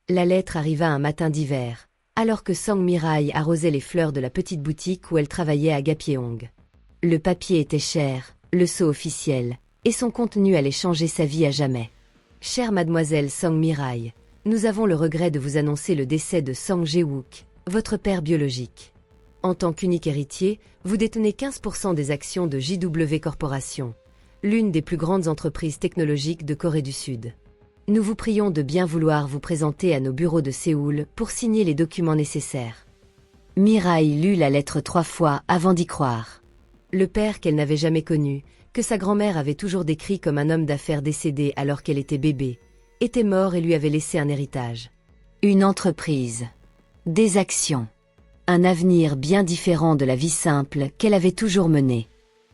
La lettre arriva un matin d'hiver, alors que Sang Mirai arrosait les fleurs de la petite boutique où elle travaillait à Gapyeong. Le papier était cher, le sceau officiel, et son contenu allait changer sa vie à jamais. Chère mademoiselle Sang Mirai, nous avons le regret de vous annoncer le décès de Sang Jae-wook, votre père biologique. En tant qu'unique héritier, vous détenez 15% des actions de JW Corporation, l'une des plus grandes entreprises technologiques de Corée du Sud. Nous vous prions de bien vouloir vous présenter à nos bureaux de Séoul pour signer les documents nécessaires. Mirai lut la lettre 3 fois avant d'y croire. Le père qu'elle n'avait jamais connu, que sa grand-mère avait toujours décrit comme un homme d'affaires décédé alors qu'elle était bébé, était mort et lui avait laissé un héritage. Une entreprise. Des actions. Un avenir bien différent de la vie simple qu'elle avait toujours menée.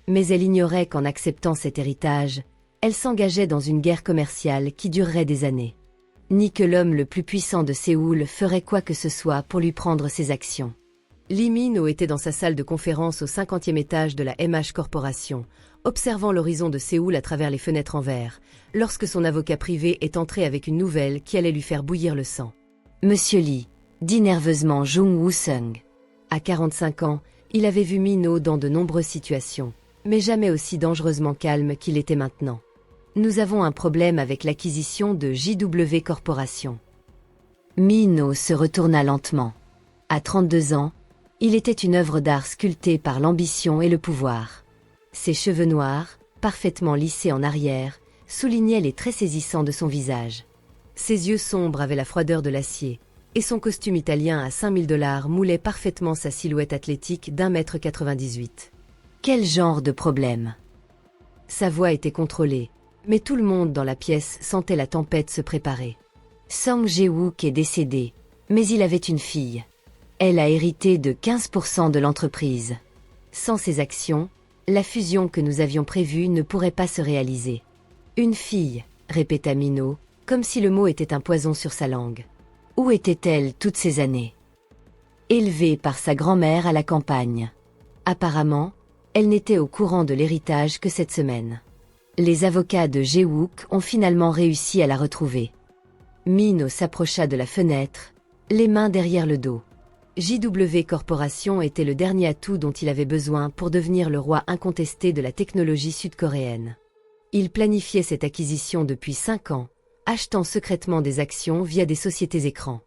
Mais elle ignorait qu'en acceptant cet héritage, elle s'engageait dans une guerre commerciale qui durerait des années. Ni que l'homme le plus puissant de Séoul ferait quoi que ce soit pour lui prendre ses actions. Lee Min-ho était dans sa salle de conférence au 50e étage de la MH Corporation, observant l'horizon de Séoul à travers les fenêtres en verre, lorsque son avocat privé est entré avec une nouvelle qui allait lui faire bouillir le sang. « Monsieur Lee », dit nerveusement Jung Woo-sung. À 45 ans, il avait vu Min-ho dans de nombreuses situations, mais jamais aussi dangereusement calme qu'il était maintenant. Nous avons un problème avec l'acquisition de JW Corporation. Min-ho se retourna lentement. À 32 ans, il était une œuvre d'art sculptée par l'ambition et le pouvoir. Ses cheveux noirs, parfaitement lissés en arrière, soulignaient les traits saisissants de son visage. Ses yeux sombres avaient la froideur de l'acier, et son costume italien à $5000 moulait parfaitement sa silhouette athlétique d'1,98 m. Quel genre de problème? Sa voix était contrôlée, mais tout le monde dans la pièce sentait la tempête se préparer. Sang Jae-wook est décédé, mais il avait une fille. Elle a hérité de 15% de l'entreprise. Sans ses actions, la fusion que nous avions prévue ne pourrait pas se réaliser. Une fille, répéta Min-ho, comme si le mot était un poison sur sa langue. Où était-elle toutes ces années? Élevée par sa grand-mère à la campagne. Apparemment, elle n'était au courant de l'héritage que cette semaine. Les avocats de Jae-wook ont finalement réussi à la retrouver. Min-ho s'approcha de la fenêtre, les mains derrière le dos. JW Corporation était le dernier atout dont il avait besoin pour devenir le roi incontesté de la technologie sud-coréenne. Il planifiait cette acquisition depuis 5 ans, achetant secrètement des actions via des sociétés écrans.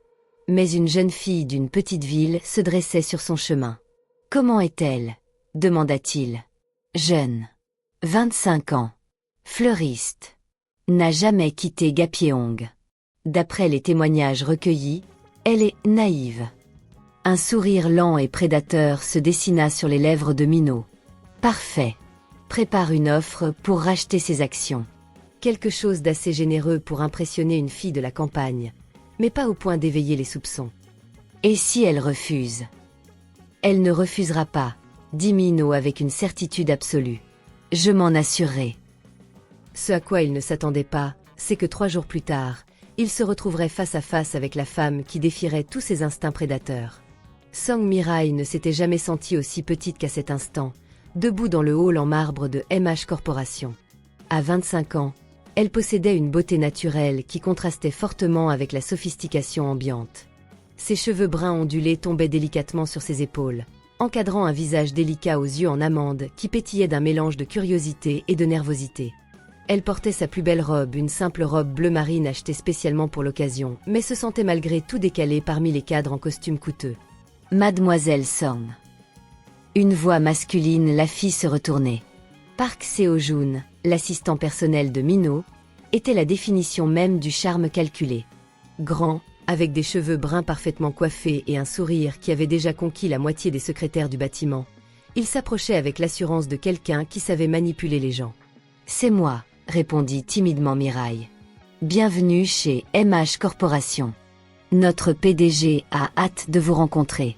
Mais une jeune fille d'une petite ville se dressait sur son chemin. « Comment est-elle » demanda-t-il. « Jeune. 25 ans. Fleuriste. N'a jamais quitté Gapyeong. D'après les témoignages recueillis, elle est naïve. » Un sourire lent et prédateur se dessina sur les lèvres de Min-ho. « Parfait. Prépare une offre pour racheter ses actions. » Quelque chose d'assez généreux pour impressionner une fille de la campagne, mais pas au point d'éveiller les soupçons. « Et si elle refuse ?»« Elle ne refusera pas, » dit Min-ho avec une certitude absolue. « Je m'en assurerai. » Ce à quoi il ne s'attendait pas, c'est que 3 jours plus tard, il se retrouverait face à face avec la femme qui défierait tous ses instincts prédateurs. Sang Mirai ne s'était jamais sentie aussi petite qu'à cet instant, debout dans le hall en marbre de MH Corporation. À 25 ans, elle possédait une beauté naturelle qui contrastait fortement avec la sophistication ambiante. Ses cheveux bruns ondulés tombaient délicatement sur ses épaules, encadrant un visage délicat aux yeux en amande qui pétillait d'un mélange de curiosité et de nervosité. Elle portait sa plus belle robe, une simple robe bleu marine achetée spécialement pour l'occasion, mais se sentait malgré tout décalée parmi les cadres en costume coûteux. Mademoiselle Song. Une voix masculine la fit se retourner. Park Seo-joon, l'assistant personnel de Min-ho, était la définition même du charme calculé. Grand, avec des cheveux bruns parfaitement coiffés et un sourire qui avait déjà conquis la moitié des secrétaires du bâtiment, il s'approchait avec l'assurance de quelqu'un qui savait manipuler les gens. « C'est moi », répondit timidement Mirai. « Bienvenue chez MH Corporation. Notre PDG a hâte de vous rencontrer. »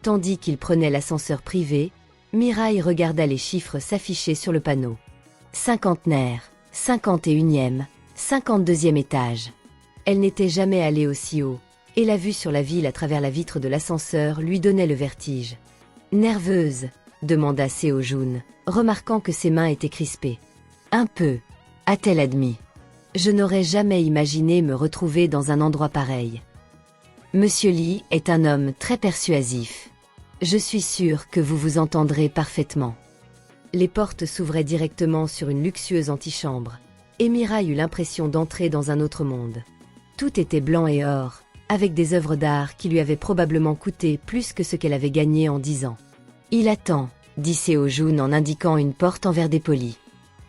Tandis qu'il prenait l'ascenseur privé, Mirai regarda les chiffres s'afficher sur le panneau. Cinquantenaire, 51e, 52e étage. Elle n'était jamais allée aussi haut, et la vue sur la ville à travers la vitre de l'ascenseur lui donnait le vertige. « Nerveuse ?» demanda Seo-joon, remarquant que ses mains étaient crispées. « Un peu », a-t-elle admis. « Je n'aurais jamais imaginé me retrouver dans un endroit pareil. Monsieur Lee est un homme très persuasif. Je suis sûre que vous vous entendrez parfaitement. Les portes s'ouvraient directement sur une luxueuse antichambre, et Mirai eut l'impression d'entrer dans un autre monde. Tout était blanc et or, avec des œuvres d'art qui lui avaient probablement coûté plus que ce qu'elle avait gagné en 10 ans. Il attend, dit Seo-jun en indiquant une porte en verre dépoli.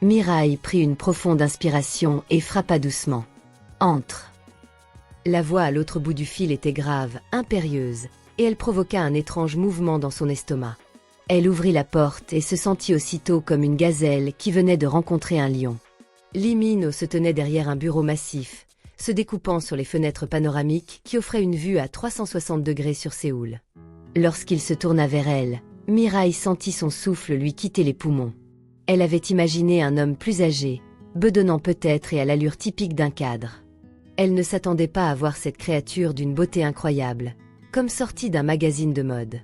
Mirai prit une profonde inspiration et frappa doucement. Entre. La voix à l'autre bout du fil était grave, impérieuse, et elle provoqua un étrange mouvement dans son estomac. Elle ouvrit la porte et se sentit aussitôt comme une gazelle qui venait de rencontrer un lion. Lee Min-ho se tenait derrière un bureau massif, se découpant sur les fenêtres panoramiques qui offraient une vue à 360 degrés sur Séoul. Lorsqu'il se tourna vers elle, Mirai sentit son souffle lui quitter les poumons. Elle avait imaginé un homme plus âgé, bedonnant peut-être et à l'allure typique d'un cadre. Elle ne s'attendait pas à voir cette créature d'une beauté incroyable, comme sortie d'un magazine de mode.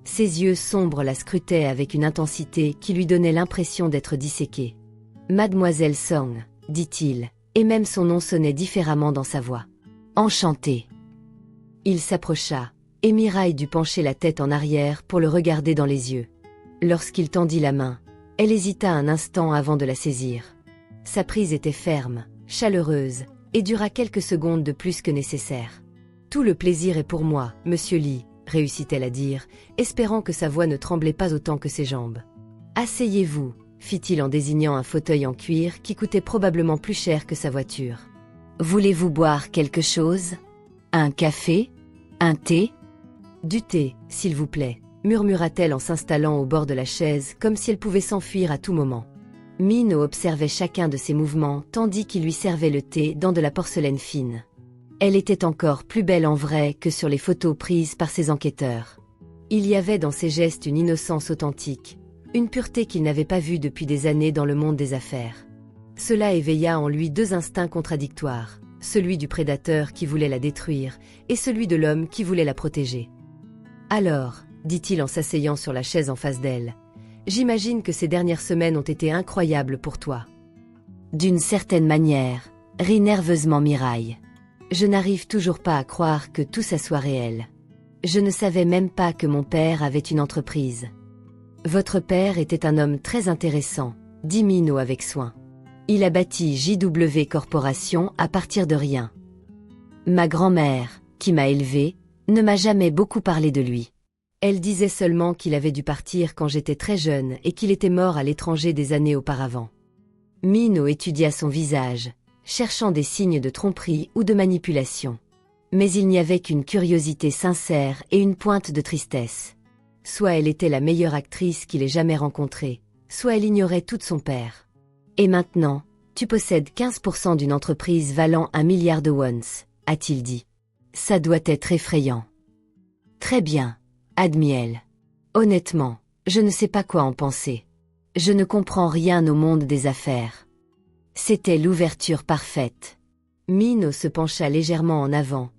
Ses yeux sombres la scrutaient avec une intensité qui lui donnait l'impression d'être disséquée. « Mademoiselle Song », dit-il, et même son nom sonnait différemment dans sa voix. « Enchanté ». Il s'approcha, et Mirai dut pencher la tête en arrière pour le regarder dans les yeux. Lorsqu'il tendit la main, elle hésita un instant avant de la saisir. Sa prise était ferme, chaleureuse, et dura quelques secondes de plus que nécessaire. « Tout le plaisir est pour moi, monsieur Lee », réussit-elle à dire, espérant que sa voix ne tremblait pas autant que ses jambes. « Asseyez-vous », fit-il en désignant un fauteuil en cuir qui coûtait probablement plus cher que sa voiture. « Voulez-vous boire quelque chose? Un café? Un thé? »« Du thé, s'il vous plaît », murmura-t-elle en s'installant au bord de la chaise comme si elle pouvait s'enfuir à tout moment. Min-ho observait chacun de ses mouvements tandis qu'il lui servait le thé dans de la porcelaine fine. Elle était encore plus belle en vrai que sur les photos prises par ses enquêteurs. Il y avait dans ses gestes une innocence authentique, une pureté qu'il n'avait pas vue depuis des années dans le monde des affaires. Cela éveilla en lui deux instincts contradictoires, celui du prédateur qui voulait la détruire et celui de l'homme qui voulait la protéger. « Alors, » dit-il en s'asseyant sur la chaise en face d'elle, « j'imagine que ces dernières semaines ont été incroyables pour toi. » D'une certaine manière, rit nerveusement Mirai. Je n'arrive toujours pas à croire que tout ça soit réel. Je ne savais même pas que mon père avait une entreprise. Votre père était un homme très intéressant, dit Min-ho avec soin. Il a bâti JW Corporation à partir de rien. Ma grand-mère, qui m'a élevée, ne m'a jamais beaucoup parlé de lui. Elle disait seulement qu'il avait dû partir quand j'étais très jeune et qu'il était mort à l'étranger des années auparavant. Min-ho étudia son visage, cherchant des signes de tromperie ou de manipulation. Mais il n'y avait qu'une curiosité sincère et une pointe de tristesse. Soit elle était la meilleure actrice qu'il ait jamais rencontrée, soit elle ignorait tout de son père. Et maintenant, tu possèdes 15% d'une entreprise valant 1 milliard de wons, a-t-il dit. Ça doit être effrayant. Très bien, admit elle. Honnêtement, je ne sais pas quoi en penser. Je ne comprends rien au monde des affaires. C'était l'ouverture parfaite. Min-ho se pencha légèrement en avant,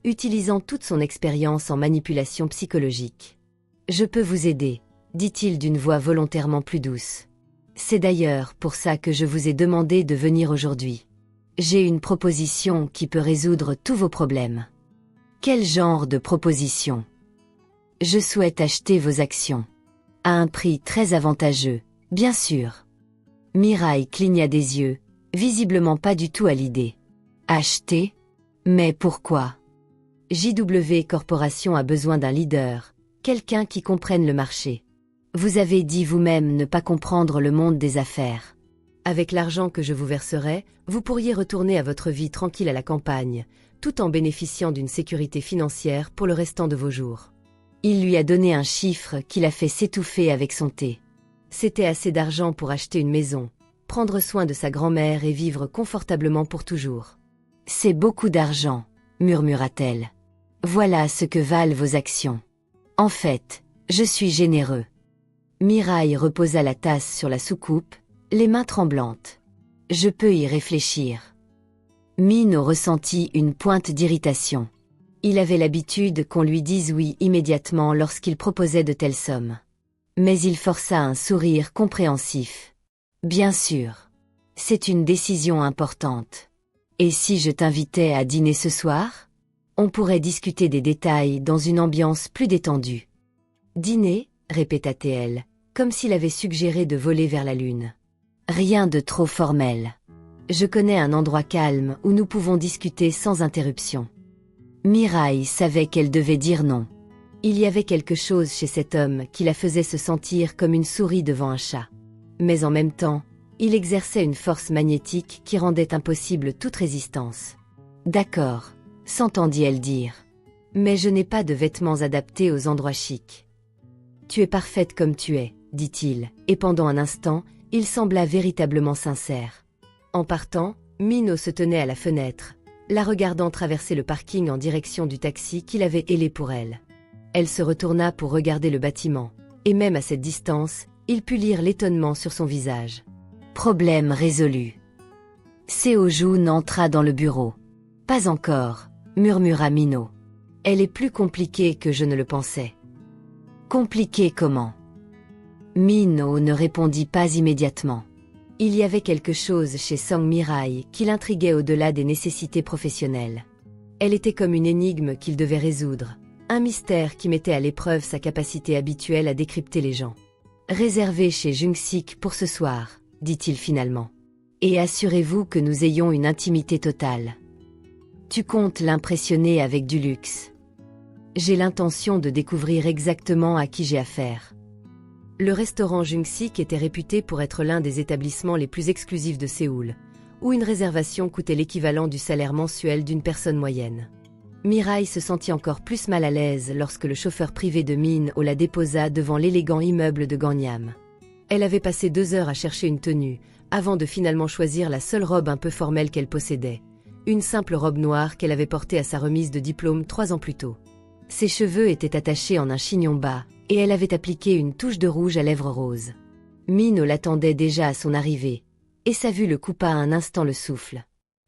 utilisant toute son expérience en manipulation psychologique. « Je peux vous aider, » dit-il d'une voix volontairement plus douce. « C'est d'ailleurs pour ça que je vous ai demandé de venir aujourd'hui. J'ai une proposition qui peut résoudre tous vos problèmes. » « Quel genre de proposition ? » « Je souhaite acheter vos actions. À un prix très avantageux, bien sûr. » Mirai cligna des yeux, visiblement pas du tout à l'idée. « Acheter ? Mais pourquoi ? JW Corporation a besoin d'un leader, quelqu'un qui comprenne le marché. Vous avez dit vous-même ne pas comprendre le monde des affaires. Avec l'argent que je vous verserai, vous pourriez retourner à votre vie tranquille à la campagne, tout en bénéficiant d'une sécurité financière pour le restant de vos jours. Il lui a donné un chiffre qui l'a fait s'étouffer avec son thé. C'était assez d'argent pour acheter une maison, prendre soin de sa grand-mère et vivre confortablement pour toujours. « C'est beaucoup d'argent, » murmura-t-elle. « Voilà ce que valent vos actions. En fait, je suis généreux. » Mirai reposa la tasse sur la soucoupe, les mains tremblantes. « Je peux y réfléchir. » Min-ho ressentit une pointe d'irritation. Il avait l'habitude qu'on lui dise oui immédiatement lorsqu'il proposait de telles sommes. Mais il força un sourire compréhensif. « Bien sûr. C'est une décision importante. Et si je t'invitais à dîner ce soir ? On pourrait discuter des détails dans une ambiance plus détendue. Dîner, répéta-t-elle, comme s'il avait suggéré de voler vers la lune. Rien de trop formel. Je connais un endroit calme où nous pouvons discuter sans interruption. Miraille savait qu'elle devait dire non. Il y avait quelque chose chez cet homme qui la faisait se sentir comme une souris devant un chat. Mais en même temps, il exerçait une force magnétique qui rendait impossible toute résistance. D'accord, s'entendit-elle dire. Mais je n'ai pas de vêtements adaptés aux endroits chics. Tu es parfaite comme tu es, dit-il, et pendant un instant, il sembla véritablement sincère. En partant, Minho se tenait à la fenêtre, la regardant traverser le parking en direction du taxi qu'il avait hélé pour elle. Elle se retourna pour regarder le bâtiment, et même à cette distance, il put lire l'étonnement sur son visage. Problème résolu. Seo-jun entra dans le bureau. Pas encore, murmura Minho. Elle est plus compliquée que je ne le pensais. Compliquée comment? Minho ne répondit pas immédiatement. Il y avait quelque chose chez Sang Miraille qui l'intriguait au-delà des nécessités professionnelles. Elle était comme une énigme qu'il devait résoudre, un mystère qui mettait à l'épreuve sa capacité habituelle à décrypter les gens. Réservé chez Jung-sik pour ce soir, dit-il finalement. Et assurez-vous que nous ayons une intimité totale. Tu comptes l'impressionner avec du luxe. J'ai l'intention de découvrir exactement à qui j'ai affaire. Le restaurant Jung-sik était réputé pour être l'un des établissements les plus exclusifs de Séoul, où une réservation coûtait l'équivalent du salaire mensuel d'une personne moyenne. Miraille se sentit encore plus mal à l'aise lorsque le chauffeur privé de Minho la déposa devant l'élégant immeuble de Gangnam. Elle avait passé 2 heures à chercher une tenue, avant de finalement choisir la seule robe un peu formelle qu'elle possédait, une simple robe noire qu'elle avait portée à sa remise de diplôme 3 ans plus tôt. Ses cheveux étaient attachés en un chignon bas, et elle avait appliqué une touche de rouge à lèvres roses. Minho l'attendait déjà à son arrivée, et sa vue le coupa un instant le souffle.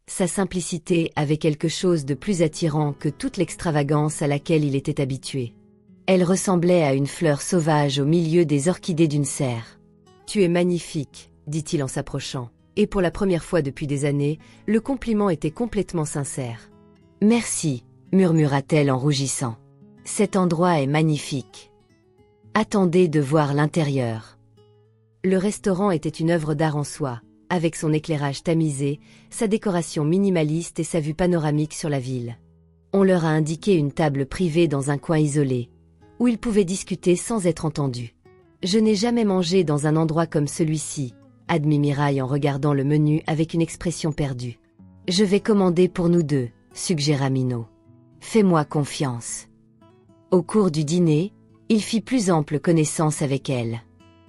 Sa simplicité avait quelque chose de plus attirant que toute l'extravagance à laquelle il était habitué. Elle ressemblait à une fleur sauvage au milieu des orchidées d'une serre. « Tu es magnifique », dit-il en s'approchant, et pour la première fois depuis des années, le compliment était complètement sincère. « Merci », murmura-t-elle en rougissant. « Cet endroit est magnifique. Attendez de voir l'intérieur. » Le restaurant était une œuvre d'art en soi, avec son éclairage tamisé, sa décoration minimaliste et sa vue panoramique sur la ville. On leur a indiqué une table privée dans un coin isolé, où ils pouvaient discuter sans être entendus. « Je n'ai jamais mangé dans un endroit comme celui-ci », admit Miraille en regardant le menu avec une expression perdue. « Je vais commander pour nous deux », suggéra Minho. « Fais-moi confiance. » Au cours du dîner, il fit plus ample connaissance avec elle.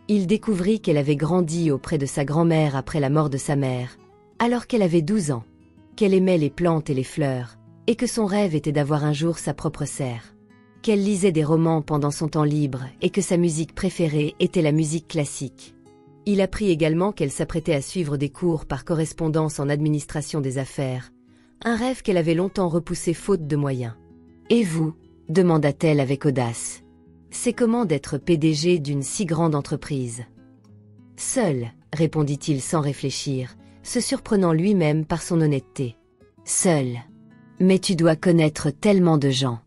Il découvrit qu'elle avait grandi auprès de sa grand-mère après la mort de sa mère, alors qu'elle avait 12 ans, qu'elle aimait les plantes et les fleurs, et que son rêve était d'avoir un jour sa propre serre, qu'elle lisait des romans pendant son temps libre et que sa musique préférée était la musique classique. Il apprit également qu'elle s'apprêtait à suivre des cours par correspondance en administration des affaires, un rêve qu'elle avait longtemps repoussé faute de moyens. « Et vous ?» demanda-t-elle avec audace. « C'est comment d'être PDG d'une si grande entreprise ?»« Seul, » répondit-il sans réfléchir, se surprenant lui-même par son honnêteté. « Seul. Mais tu dois connaître tellement de gens. »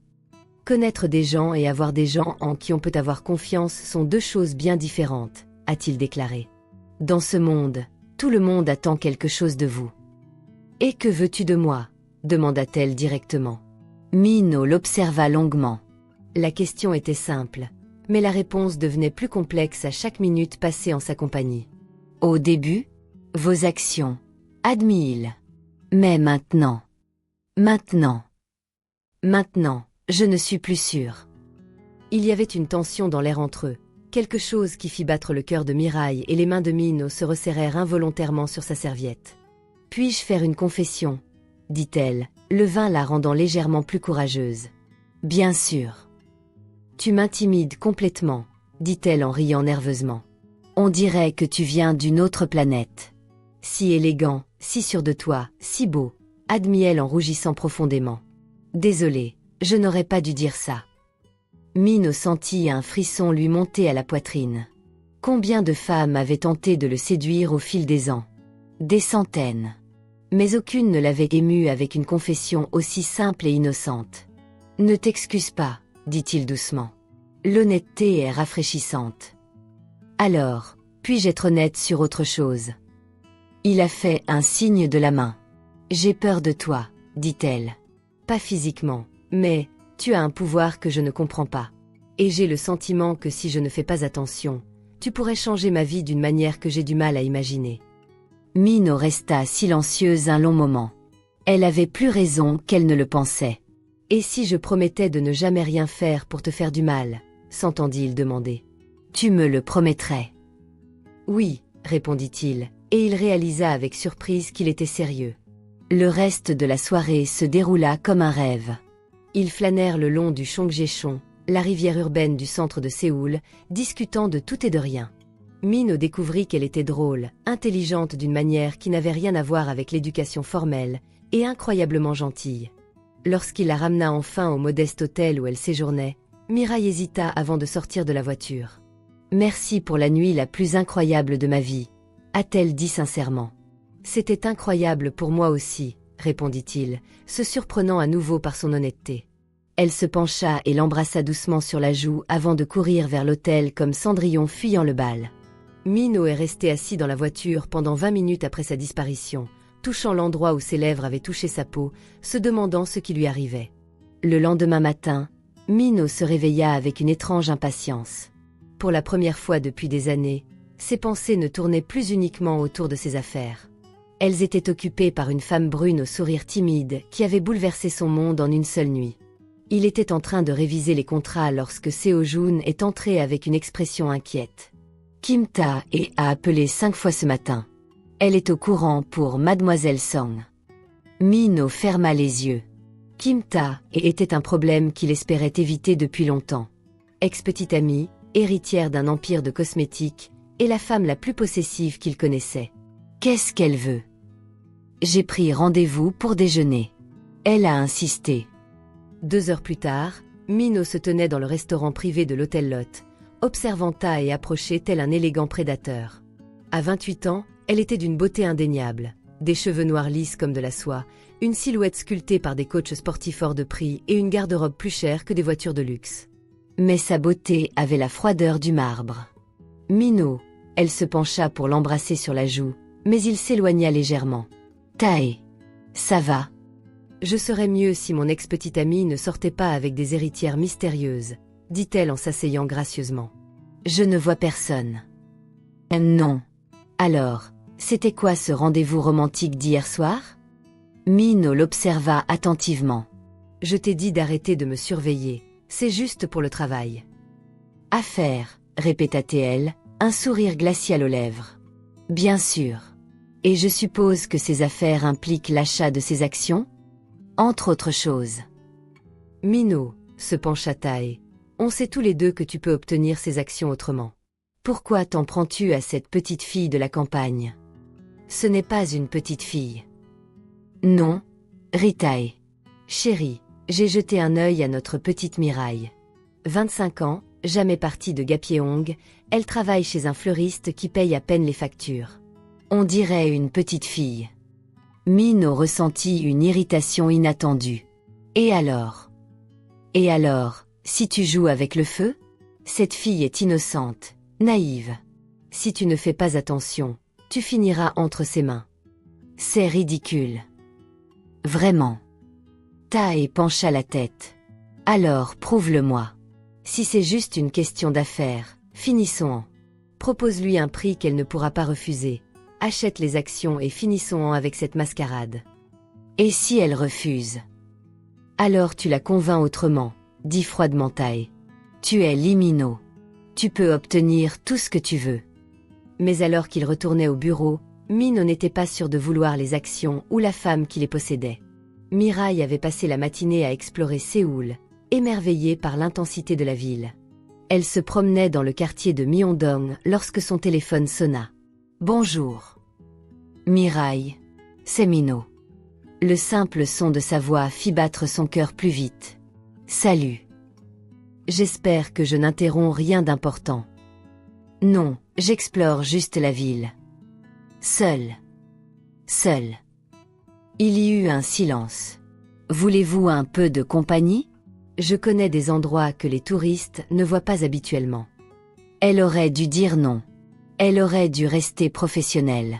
Connaître des gens et avoir des gens en qui on peut avoir confiance sont 2 choses bien différentes, a-t-il déclaré. Dans ce monde, tout le monde attend quelque chose de vous. « Et que veux-tu de moi ?» demanda-t-elle directement. Minho l'observa longuement. La question était simple, mais la réponse devenait plus complexe à chaque minute passée en sa compagnie. Au début, vos actions, admit-il. Mais maintenant, je ne suis plus sûr. Il y avait une tension dans l'air entre eux, quelque chose qui fit battre le cœur de Miraille et les mains de Minho se resserrèrent involontairement sur sa serviette. « Puis-je faire une confession ?» dit-elle, le vin la rendant légèrement plus courageuse. « Bien sûr. »« Tu m'intimides complètement, » dit-elle en riant nerveusement. « On dirait que tu viens d'une autre planète. Si élégant, si sûr de toi, si beau, » admit-elle en rougissant profondément. « Désolée, je n'aurais pas dû dire ça. » Minho sentit un frisson lui monter à la poitrine. Combien de femmes avaient tenté de le séduire au fil des ans? Des centaines. Mais aucune ne l'avait émue avec une confession aussi simple et innocente. « Ne t'excuse pas, dit-il doucement. L'honnêteté est rafraîchissante. Alors, puis-je être honnête sur autre chose ?» Il a fait un signe de la main. « J'ai peur de toi, dit-elle. Pas physiquement, mais tu as un pouvoir que je ne comprends pas. Et j'ai le sentiment que si je ne fais pas attention, tu pourrais changer ma vie d'une manière que j'ai du mal à imaginer. » Minho resta silencieuse un long moment. Elle avait plus raison qu'elle ne le pensait. « Et si je promettais de ne jamais rien faire pour te faire du mal ?» s'entendit-il demander. « Tu me le promettrais ?» « Oui, répondit-il, et il réalisa avec surprise qu'il était sérieux. Le reste de la soirée se déroula comme un rêve. Ils flânèrent le long du Cheonggyecheon, la rivière urbaine du centre de Séoul, discutant de tout et de rien. Minho découvrit qu'elle était drôle, intelligente d'une manière qui n'avait rien à voir avec l'éducation formelle, et incroyablement gentille. Lorsqu'il la ramena enfin au modeste hôtel où elle séjournait, Mirai hésita avant de sortir de la voiture. « Merci pour la nuit la plus incroyable de ma vie », a-t-elle dit sincèrement. « C'était incroyable pour moi aussi », répondit-il, se surprenant à nouveau par son honnêteté. Elle se pencha et l'embrassa doucement sur la joue avant de courir vers l'hôtel comme Cendrillon fuyant le bal. Minho est resté assis dans la voiture pendant 20 minutes après sa disparition, touchant l'endroit où ses lèvres avaient touché sa peau, se demandant ce qui lui arrivait. Le lendemain matin, Minho se réveilla avec une étrange impatience. Pour la première fois depuis des années, ses pensées ne tournaient plus uniquement autour de ses affaires. Elles étaient occupées par une femme brune au sourire timide qui avait bouleversé son monde en une seule nuit. Il était en train de réviser les contrats lorsque Seo-jun est entrée avec une expression inquiète. « Kim Ta-e a appelé 5 fois ce matin. Elle est au courant pour Mademoiselle Song. » Minho ferma les yeux. Kim Ta-e était un problème qu'il espérait éviter depuis longtemps. Ex-petite amie, héritière d'un empire de cosmétiques, et la femme la plus possessive qu'il connaissait. Qu'est-ce qu'elle veut? J'ai pris rendez-vous pour déjeuner. Elle a insisté. 2 heures plus tard, Minho se tenait dans le restaurant privé de l'hôtel Lotte, observant Ta-e approcher tel un élégant prédateur. À 28 ans, elle était d'une beauté indéniable. Des cheveux noirs lisses comme de la soie, une silhouette sculptée par des coachs sportifs hors de prix et une garde-robe plus chère que des voitures de luxe. Mais sa beauté avait la froideur du marbre. Minho, elle se pencha pour l'embrasser sur la joue, mais il s'éloigna légèrement. Ta-e, ça va? Je serais mieux si mon ex-petite amie ne sortait pas avec des héritières mystérieuses, dit-elle en s'asseyant gracieusement. Je ne vois personne. Non. Alors, c'était quoi ce rendez-vous romantique d'hier soir? Minho l'observa attentivement. Je t'ai dit d'arrêter de me surveiller, c'est juste pour le travail. Affaire, répéta-t-elle, un sourire glacial aux lèvres. Bien sûr. Et je suppose que ces affaires impliquent l'achat de ces actions? Entre autres choses. Minho, se pencha Ta-e, on sait tous les deux que tu peux obtenir ces actions autrement. Pourquoi t'en prends-tu à cette petite fille de la campagne? Ce n'est pas une petite fille. Non, rit Ta-e. Chérie, j'ai jeté un œil à notre petite Mirai. 25 ans, jamais partie de Gapyeong, elle travaille chez un fleuriste qui paye à peine les factures. On dirait une petite fille. Minho ressentit une irritation inattendue. Et alors? Et alors, si tu joues avec le feu? Cette fille est innocente, naïve. Si tu ne fais pas attention, tu finiras entre ses mains. C'est ridicule. Vraiment. Ta-e pencha la tête. Alors prouve-le-moi. Si c'est juste une question d'affaires, finissons-en. Propose-lui un prix qu'elle ne pourra pas refuser. Achète les actions et finissons-en avec cette mascarade. Et si elle refuse? Alors tu la convaincs autrement, dit froidement Ta-e. Tu es Lee. Tu peux obtenir tout ce que tu veux. Mais alors qu'il retournait au bureau, Minho n'était pas sûr de vouloir les actions ou la femme qui les possédait. Mirai avait passé la matinée à explorer Séoul, émerveillée par l'intensité de la ville. Elle se promenait dans le quartier de Myeongdong lorsque son téléphone sonna. Bonjour. Mirai, c'est Minho. Le simple son de sa voix fit battre son cœur plus vite. Salut. J'espère que je n'interromps rien d'important. Non, j'explore juste la ville. Seul. Il y eut un silence. Voulez-vous un peu de compagnie? Je connais des endroits que les touristes ne voient pas habituellement. Elle aurait dû dire non. Elle aurait dû rester professionnelle.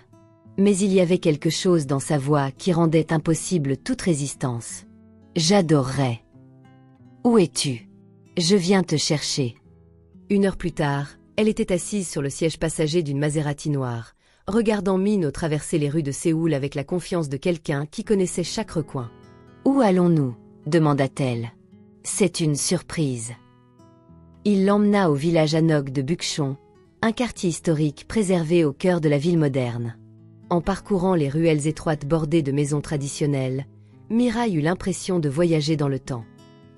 Mais il y avait quelque chose dans sa voix qui rendait impossible toute résistance. J'adorerais. Où es-tu? Je viens te chercher. 1 heure plus tard, elle était assise sur le siège passager d'une Maserati noire, regardant Min traverser les rues de Séoul avec la confiance de quelqu'un qui connaissait chaque recoin. Où allons-nous? Demanda-t-elle. C'est une surprise. Il l'emmena au village Hanok de Bukchon, un quartier historique préservé au cœur de la ville moderne. En parcourant les ruelles étroites bordées de maisons traditionnelles, Mirai eut l'impression de voyager dans le temps.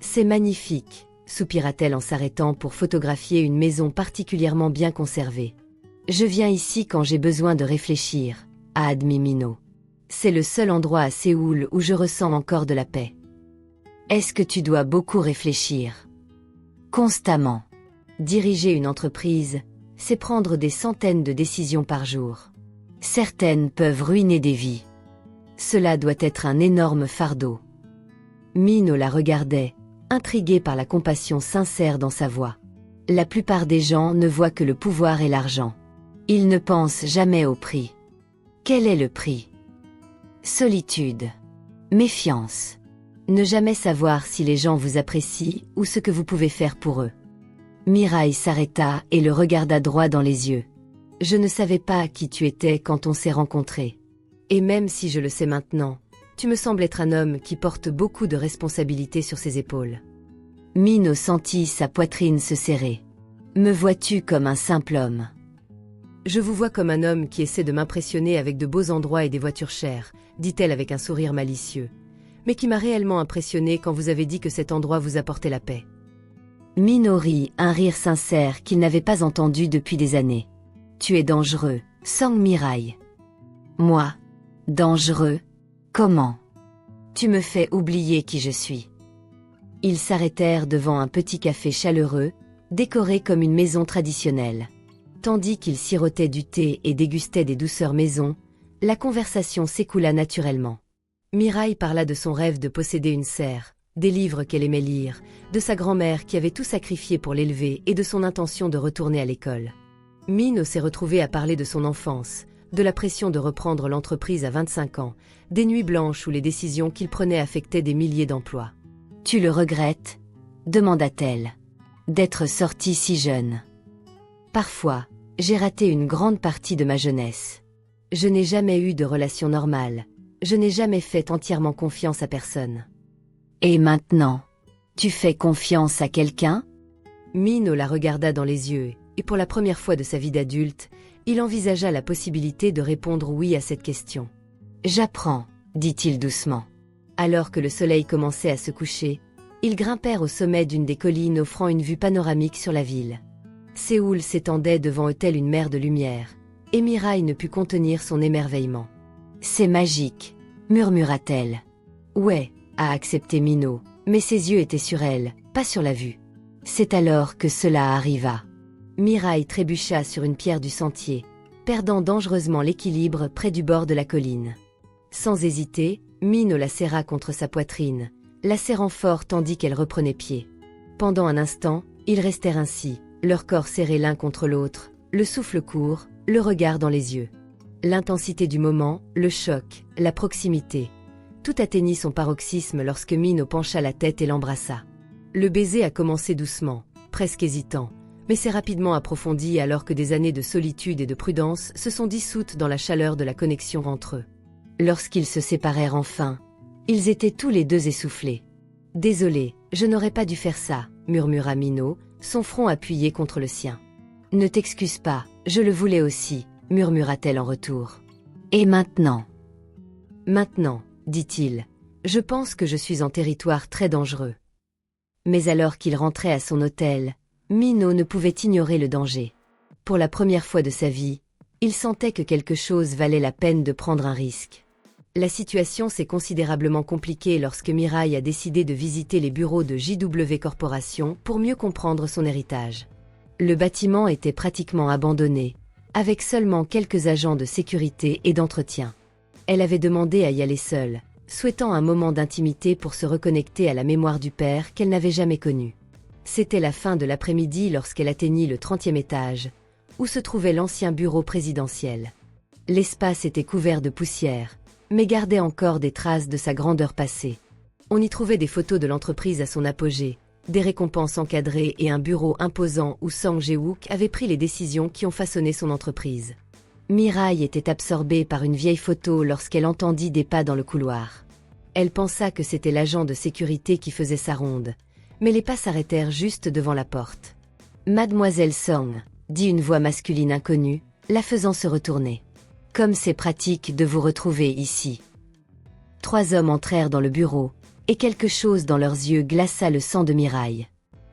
C'est magnifique, soupira-t-elle en s'arrêtant pour photographier une maison particulièrement bien conservée. Je viens ici quand j'ai besoin de réfléchir, a admis Minho. C'est le seul endroit à Séoul où je ressens encore de la paix. Est-ce que tu dois beaucoup réfléchir? Constamment. Diriger une entreprise, c'est prendre des centaines de décisions par jour. Certaines peuvent ruiner des vies. Cela doit être un énorme fardeau. Minho la regardait, intrigué par la compassion sincère dans sa voix. La plupart des gens ne voient que le pouvoir et l'argent. Ils ne pensent jamais au prix. Quel est le prix? Solitude. Méfiance. Ne jamais savoir si les gens vous apprécient ou ce que vous pouvez faire pour eux. Mirai s'arrêta et le regarda droit dans les yeux. Je ne savais pas qui tu étais quand on s'est rencontrés. Et même si je le sais maintenant, tu me sembles être un homme qui porte beaucoup de responsabilités sur ses épaules. Minho sentit sa poitrine se serrer. Me vois-tu comme un simple homme? Je vous vois comme un homme qui essaie de m'impressionner avec de beaux endroits et des voitures chères, dit-elle avec un sourire malicieux, mais qui m'a réellement impressionné quand vous avez dit que cet endroit vous apportait la paix. Minho rit, un rire sincère qu'il n'avait pas entendu depuis des années. Tu es dangereux, Sang Mirai. Moi? Dangereux? Comment? Tu me fais oublier qui je suis. Ils s'arrêtèrent devant un petit café chaleureux, décoré comme une maison traditionnelle. Tandis qu'ils sirotaient du thé et dégustaient des douceurs maison, la conversation s'écoula naturellement. Mirai parla de son rêve de posséder une serre, des livres qu'elle aimait lire, de sa grand-mère qui avait tout sacrifié pour l'élever et de son intention de retourner à l'école. Minho s'est retrouvé à parler de son enfance, de la pression de reprendre l'entreprise à 25 ans, des nuits blanches où les décisions qu'il prenait affectaient des milliers d'emplois. « Tu le regrettes ?» demanda-t-elle. « D'être sorti si jeune. » Parfois, j'ai raté une grande partie de ma jeunesse. Je n'ai jamais eu de relation normale. Je n'ai jamais fait entièrement confiance à personne. Et maintenant, tu fais confiance à quelqu'un? Minho la regarda dans les yeux, et pour la première fois de sa vie d'adulte, il envisagea la possibilité de répondre oui à cette question. J'apprends, dit-il doucement. Alors que le soleil commençait à se coucher, ils grimpèrent au sommet d'une des collines offrant une vue panoramique sur la ville. Séoul s'étendait devant eux telle une mer de lumière, et Mirai ne put contenir son émerveillement. C'est magique, murmura-t-elle. Ouais, a accepté Minho, mais ses yeux étaient sur elle, pas sur la vue. C'est alors que cela arriva. Mirai trébucha sur une pierre du sentier, perdant dangereusement l'équilibre près du bord de la colline. Sans hésiter, Minho la serra contre sa poitrine, la serrant fort tandis qu'elle reprenait pied. Pendant un instant, ils restèrent ainsi, leurs corps serrés l'un contre l'autre, le souffle court, le regard dans les yeux. L'intensité du moment, le choc, la proximité. Tout atteignit son paroxysme lorsque Minho pencha la tête et l'embrassa. Le baiser a commencé doucement, presque hésitant, mais s'est rapidement approfondi alors que des années de solitude et de prudence se sont dissoutes dans la chaleur de la connexion entre eux. Lorsqu'ils se séparèrent enfin, ils étaient tous les deux essoufflés. « Désolé, je n'aurais pas dû faire ça », murmura Minho, son front appuyé contre le sien. « Ne t'excuse pas, je le voulais aussi », murmura-t-elle en retour. « Et maintenant ?»« Maintenant, dit-il, je pense que je suis en territoire très dangereux. » Mais alors qu'il rentrait à son hôtel, Minho ne pouvait ignorer le danger. Pour la première fois de sa vie, il sentait que quelque chose valait la peine de prendre un risque. La situation s'est considérablement compliquée lorsque Mirai a décidé de visiter les bureaux de JW Corporation pour mieux comprendre son héritage. Le bâtiment était pratiquement abandonné, avec seulement quelques agents de sécurité et d'entretien. Elle avait demandé à y aller seule, souhaitant un moment d'intimité pour se reconnecter à la mémoire du père qu'elle n'avait jamais connu. C'était la fin de l'après-midi lorsqu'elle atteignit le 30e étage, où se trouvait l'ancien bureau présidentiel. L'espace était couvert de poussière, mais gardait encore des traces de sa grandeur passée. On y trouvait des photos de l'entreprise à son apogée, des récompenses encadrées et un bureau imposant où Sang Jae-wook avait pris les décisions qui ont façonné son entreprise. Mirai était absorbée par une vieille photo lorsqu'elle entendit des pas dans le couloir. Elle pensa que c'était l'agent de sécurité qui faisait sa ronde, mais les pas s'arrêtèrent juste devant la porte. « Mademoiselle Song », dit une voix masculine inconnue, la faisant se retourner. « Comme c'est pratique de vous retrouver ici. » 3 hommes entrèrent dans le bureau, et quelque chose dans leurs yeux glaça le sang de Mirai.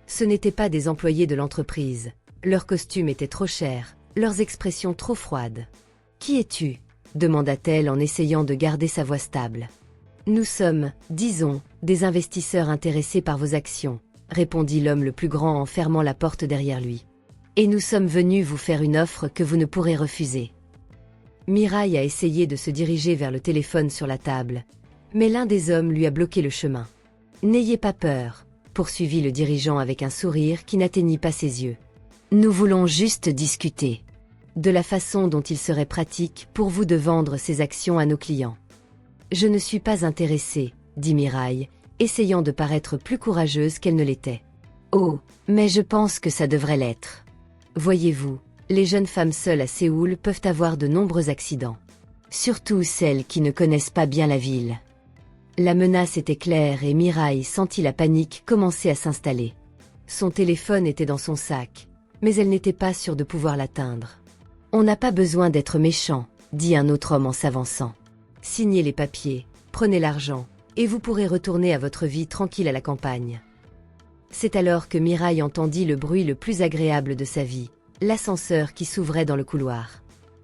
Ce n'étaient pas des employés de l'entreprise. Leurs costumes étaient trop chers, leurs expressions trop froides. « Qui es-tu » demanda-t-elle en essayant de garder sa voix stable. « Nous sommes, disons, des investisseurs intéressés par vos actions, » répondit l'homme le plus grand en fermant la porte derrière lui. « Et nous sommes venus vous faire une offre que vous ne pourrez refuser. » Mirai a essayé de se diriger vers le téléphone sur la table, mais l'un des hommes lui a bloqué le chemin. « N'ayez pas peur, » poursuivit le dirigeant avec un sourire qui n'atteignit pas ses yeux. « Nous voulons juste discuter de la façon dont il serait pratique pour vous de vendre ces actions à nos clients. » « Je ne suis pas intéressée, » dit Mirai, essayant de paraître plus courageuse qu'elle ne l'était. « Oh, mais je pense que ça devrait l'être. Voyez-vous, les jeunes femmes seules à Séoul peuvent avoir de nombreux accidents. Surtout celles qui ne connaissent pas bien la ville. » La menace était claire et Mirai sentit la panique commencer à s'installer. Son téléphone était dans son sac, mais elle n'était pas sûre de pouvoir l'atteindre. « On n'a pas besoin d'être méchant, » dit un autre homme en s'avançant. « Signez les papiers, prenez l'argent, et vous pourrez retourner à votre vie tranquille à la campagne. » C'est alors que Mirai entendit le bruit le plus agréable de sa vie, l'ascenseur qui s'ouvrait dans le couloir.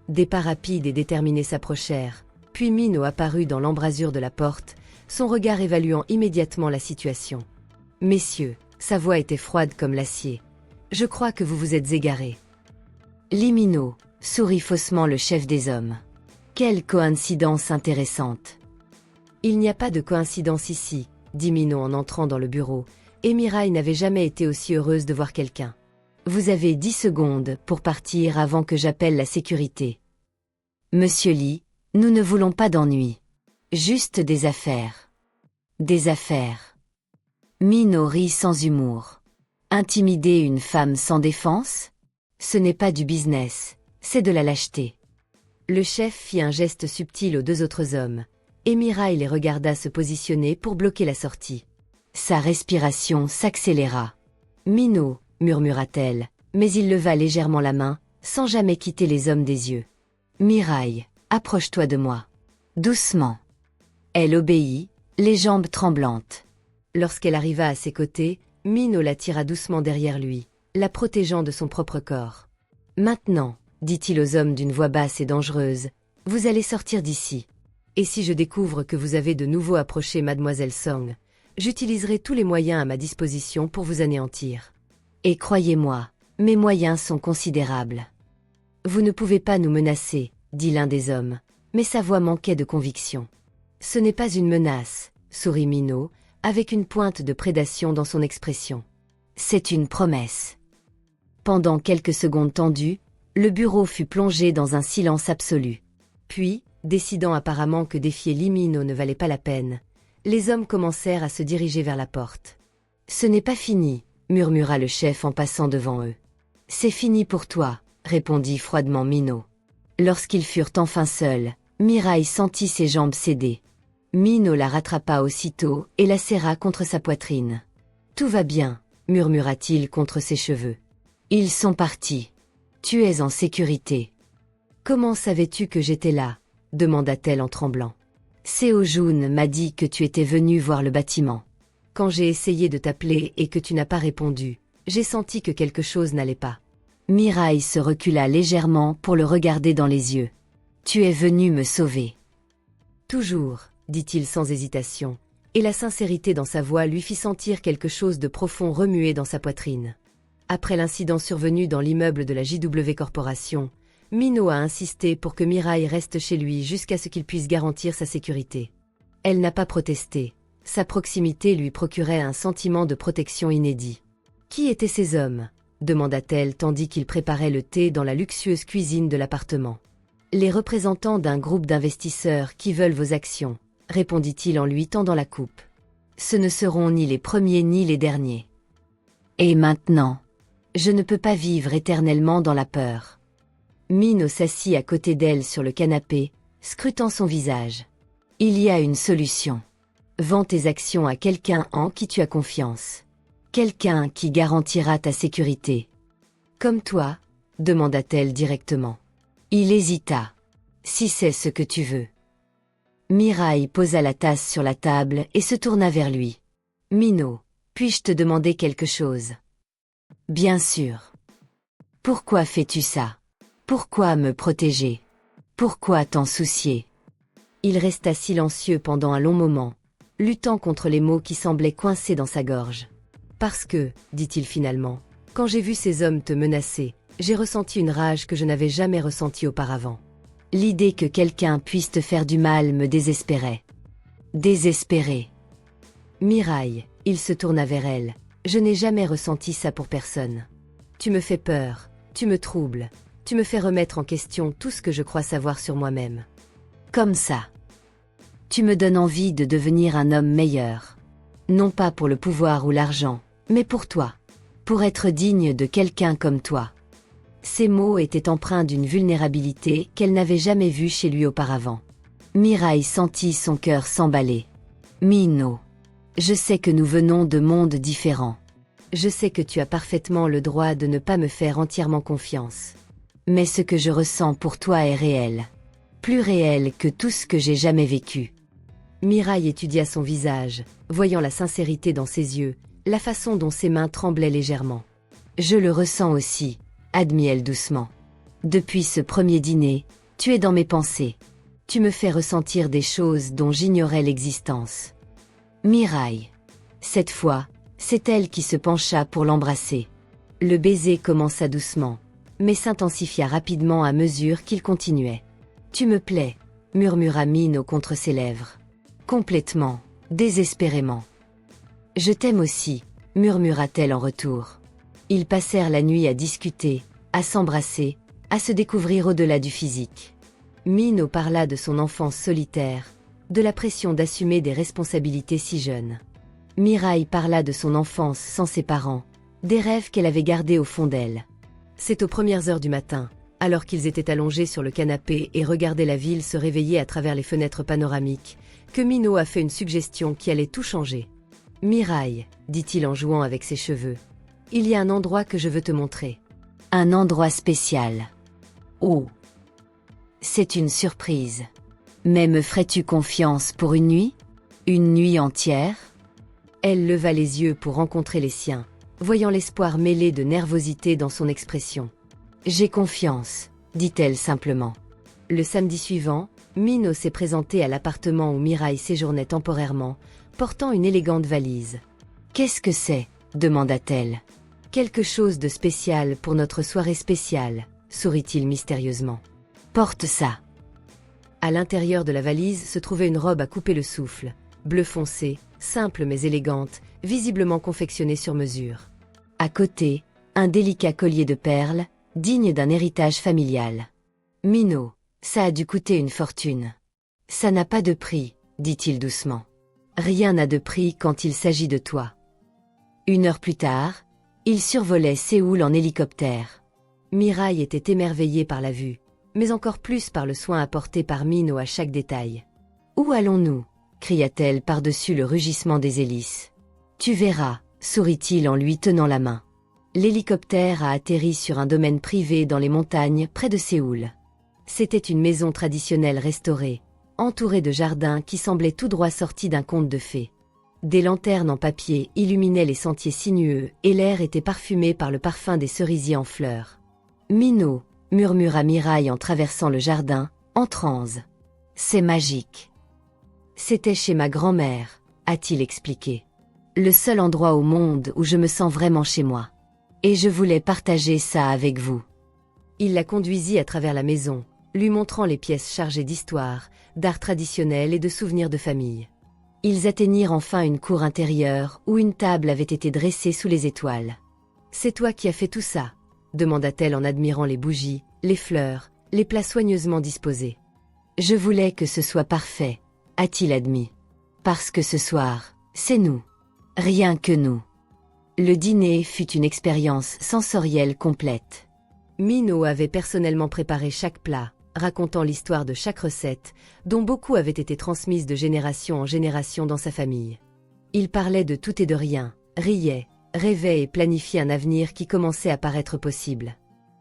Des pas rapides et déterminés s'approchèrent, puis Mino apparut dans l'embrasure de la porte, son regard évaluant immédiatement la situation. « Messieurs, » sa voix était froide comme l'acier, « je crois que vous vous êtes égarés. » Lee Mino, sourit faussement le chef des hommes. Quelle coïncidence intéressante. Il n'y a pas de coïncidence ici, dit Mino en entrant dans le bureau, et Mirai n'avait jamais été aussi heureuse de voir quelqu'un. Vous avez 10 secondes pour partir avant que j'appelle la sécurité. Monsieur Lee, nous ne voulons pas d'ennuis. Juste des affaires. Des affaires. Mino rit sans humour. Intimider une femme sans défense? Ce n'est pas du business, c'est de la lâcheté. Le chef fit un geste subtil aux 2 autres hommes, et Mirai les regarda se positionner pour bloquer la sortie. Sa respiration s'accéléra. « Mino » murmura-t-elle, mais il leva légèrement la main, sans jamais quitter les hommes des yeux. « Mirai, approche-toi de moi. » Doucement. Elle obéit, les jambes tremblantes. Lorsqu'elle arriva à ses côtés, Mino la tira doucement derrière lui, la protégeant de son propre corps. « Maintenant, » dit-il aux hommes d'une voix basse et dangereuse, « vous allez sortir d'ici. Et si je découvre que vous avez de nouveau approché Mademoiselle Song, j'utiliserai tous les moyens à ma disposition pour vous anéantir. Et croyez-moi, mes moyens sont considérables. » Vous ne pouvez pas nous menacer, dit l'un des hommes, mais sa voix manquait de conviction. Ce n'est pas une menace, sourit Mino, avec une pointe de prédation dans son expression. C'est une promesse. Pendant quelques secondes tendues, le bureau fut plongé dans un silence absolu. Puis, décidant apparemment que défier Lee Mino ne valait pas la peine, les hommes commencèrent à se diriger vers la porte. « Ce n'est pas fini, » murmura le chef en passant devant eux. « C'est fini pour toi, » répondit froidement Mino. Lorsqu'ils furent enfin seuls, Mirai sentit ses jambes céder. Mino la rattrapa aussitôt et la serra contre sa poitrine. « Tout va bien, » murmura-t-il contre ses cheveux. « Ils sont partis. Tu es en sécurité. »« Comment savais-tu que j'étais là ?» demanda-t-elle en tremblant. « Seo-jun m'a dit que tu étais venu voir le bâtiment. Quand j'ai essayé de t'appeler et que tu n'as pas répondu, j'ai senti que quelque chose n'allait pas. » Mirai se recula légèrement pour le regarder dans les yeux. « Tu es venu me sauver. »« Toujours, » dit-il sans hésitation, et la sincérité dans sa voix lui fit sentir quelque chose de profond remuer dans sa poitrine. Après l'incident survenu dans l'immeuble de la JW Corporation, Mino a insisté pour que Mirai reste chez lui jusqu'à ce qu'il puisse garantir sa sécurité. Elle n'a pas protesté. Sa proximité lui procurait un sentiment de protection inédit. Qui étaient ces hommes? Demanda-t-elle tandis qu'il préparait le thé dans la luxueuse cuisine de l'appartement. Les représentants d'un groupe d'investisseurs qui veulent vos actions, répondit-il en lui tendant la coupe. Ce ne seront ni les premiers ni les derniers. Et maintenant, je ne peux pas vivre éternellement dans la peur. Minho s'assit à côté d'elle sur le canapé, scrutant son visage. Il y a une solution. Vends tes actions à quelqu'un en qui tu as confiance. Quelqu'un qui garantira ta sécurité. Comme toi? Demanda-t-elle directement. Il hésita. Si c'est ce que tu veux. Mirai posa la tasse sur la table et se tourna vers lui. Minho, puis-je te demander quelque chose? Bien sûr. Pourquoi fais-tu ça? Pourquoi me protéger? Pourquoi t'en soucier? Il resta silencieux pendant un long moment, luttant contre les mots qui semblaient coincés dans sa gorge. Parce que, dit-il finalement, quand j'ai vu ces hommes te menacer, j'ai ressenti une rage que je n'avais jamais ressentie auparavant. L'idée que quelqu'un puisse te faire du mal me désespérait. Désespéré. Mirai, il se tourna vers elle. Je n'ai jamais ressenti ça pour personne. Tu me fais peur, tu me troubles, tu me fais remettre en question tout ce que je crois savoir sur moi-même. Comme ça. Tu me donnes envie de devenir un homme meilleur. Non pas pour le pouvoir ou l'argent, mais pour toi. Pour être digne de quelqu'un comme toi. Ces mots étaient empreints d'une vulnérabilité qu'elle n'avait jamais vue chez lui auparavant. Mirai sentit son cœur s'emballer. Minho, je sais que nous venons de mondes différents. Je sais que tu as parfaitement le droit de ne pas me faire entièrement confiance. Mais ce que je ressens pour toi est réel. Plus réel que tout ce que j'ai jamais vécu. Mirai étudia son visage, voyant la sincérité dans ses yeux, la façon dont ses mains tremblaient légèrement. Je le ressens aussi, admit-elle doucement. Depuis ce premier dîner, tu es dans mes pensées. Tu me fais ressentir des choses dont j'ignorais l'existence. Mirai. Cette fois, c'est elle qui se pencha pour l'embrasser. Le baiser commença doucement, mais s'intensifia rapidement à mesure qu'il continuait. Tu me plais, murmura Minho contre ses lèvres. Complètement, désespérément. Je t'aime aussi, murmura-t-elle en retour. Ils passèrent la nuit à discuter, à s'embrasser, à se découvrir au-delà du physique. Minho parla de son enfance solitaire, de la pression d'assumer des responsabilités si jeunes. Mirai parla de son enfance sans ses parents, des rêves qu'elle avait gardés au fond d'elle. C'est aux premières heures du matin, alors qu'ils étaient allongés sur le canapé et regardaient la ville se réveiller à travers les fenêtres panoramiques, que Minho a fait une suggestion qui allait tout changer. « Mirai, dit-il en jouant avec ses cheveux, il y a un endroit que je veux te montrer. Un endroit spécial. Oh. C'est une surprise. Mais me ferais-tu confiance pour une nuit? Une nuit entière? » Elle leva les yeux pour rencontrer les siens, voyant l'espoir mêlé de nervosité dans son expression. « J'ai confiance, dit-elle simplement. Le samedi suivant, Minho s'est présenté à l'appartement où Mirai séjournait temporairement, portant une élégante valise. « Qu'est-ce que c'est » demanda-t-elle. « Quelque chose de spécial pour notre soirée spéciale, sourit-il mystérieusement. « Porte ça. » À l'intérieur de la valise se trouvait une robe à couper le souffle, bleu foncé, simple mais élégante, visiblement confectionnée sur mesure. À côté, un délicat collier de perles, digne d'un héritage familial. « Minho, ça a dû coûter une fortune. »« Ça n'a pas de prix, » dit-il doucement. « Rien n'a de prix quand il s'agit de toi. » 1 heure plus tard, il survolait Séoul en hélicoptère. Mirai était émerveillée par la vue, mais encore plus par le soin apporté par Minho à chaque détail. « Où allons-nous » cria-t-elle par-dessus le rugissement des hélices. « Tu verras » sourit-il en lui tenant la main. L'hélicoptère a atterri sur un domaine privé dans les montagnes près de Séoul. C'était une maison traditionnelle restaurée, entourée de jardins qui semblaient tout droit sortis d'un conte de fées. Des lanternes en papier illuminaient les sentiers sinueux et l'air était parfumé par le parfum des cerisiers en fleurs. « Minho » murmura Mirai en traversant le jardin, en transe. « C'est magique. » « C'était chez ma grand-mère, » a-t-il expliqué. « Le seul endroit au monde où je me sens vraiment chez moi. Et je voulais partager ça avec vous. » Il la conduisit à travers la maison, lui montrant les pièces chargées d'histoire, d'art traditionnel et de souvenirs de famille. Ils atteignirent enfin une cour intérieure où une table avait été dressée sous les étoiles. « C'est toi qui as fait tout ça ?» demanda-t-elle en admirant les bougies, les fleurs, les plats soigneusement disposés. « Je voulais que ce soit parfait, » a-t-il admis. « Parce que ce soir, c'est nous. Rien que nous. » Le dîner fut une expérience sensorielle complète. Minot avait personnellement préparé chaque plat, racontant l'histoire de chaque recette, dont beaucoup avaient été transmises de génération en génération dans sa famille. Il parlait de tout et de rien, riait, rêvait et planifiait un avenir qui commençait à paraître possible.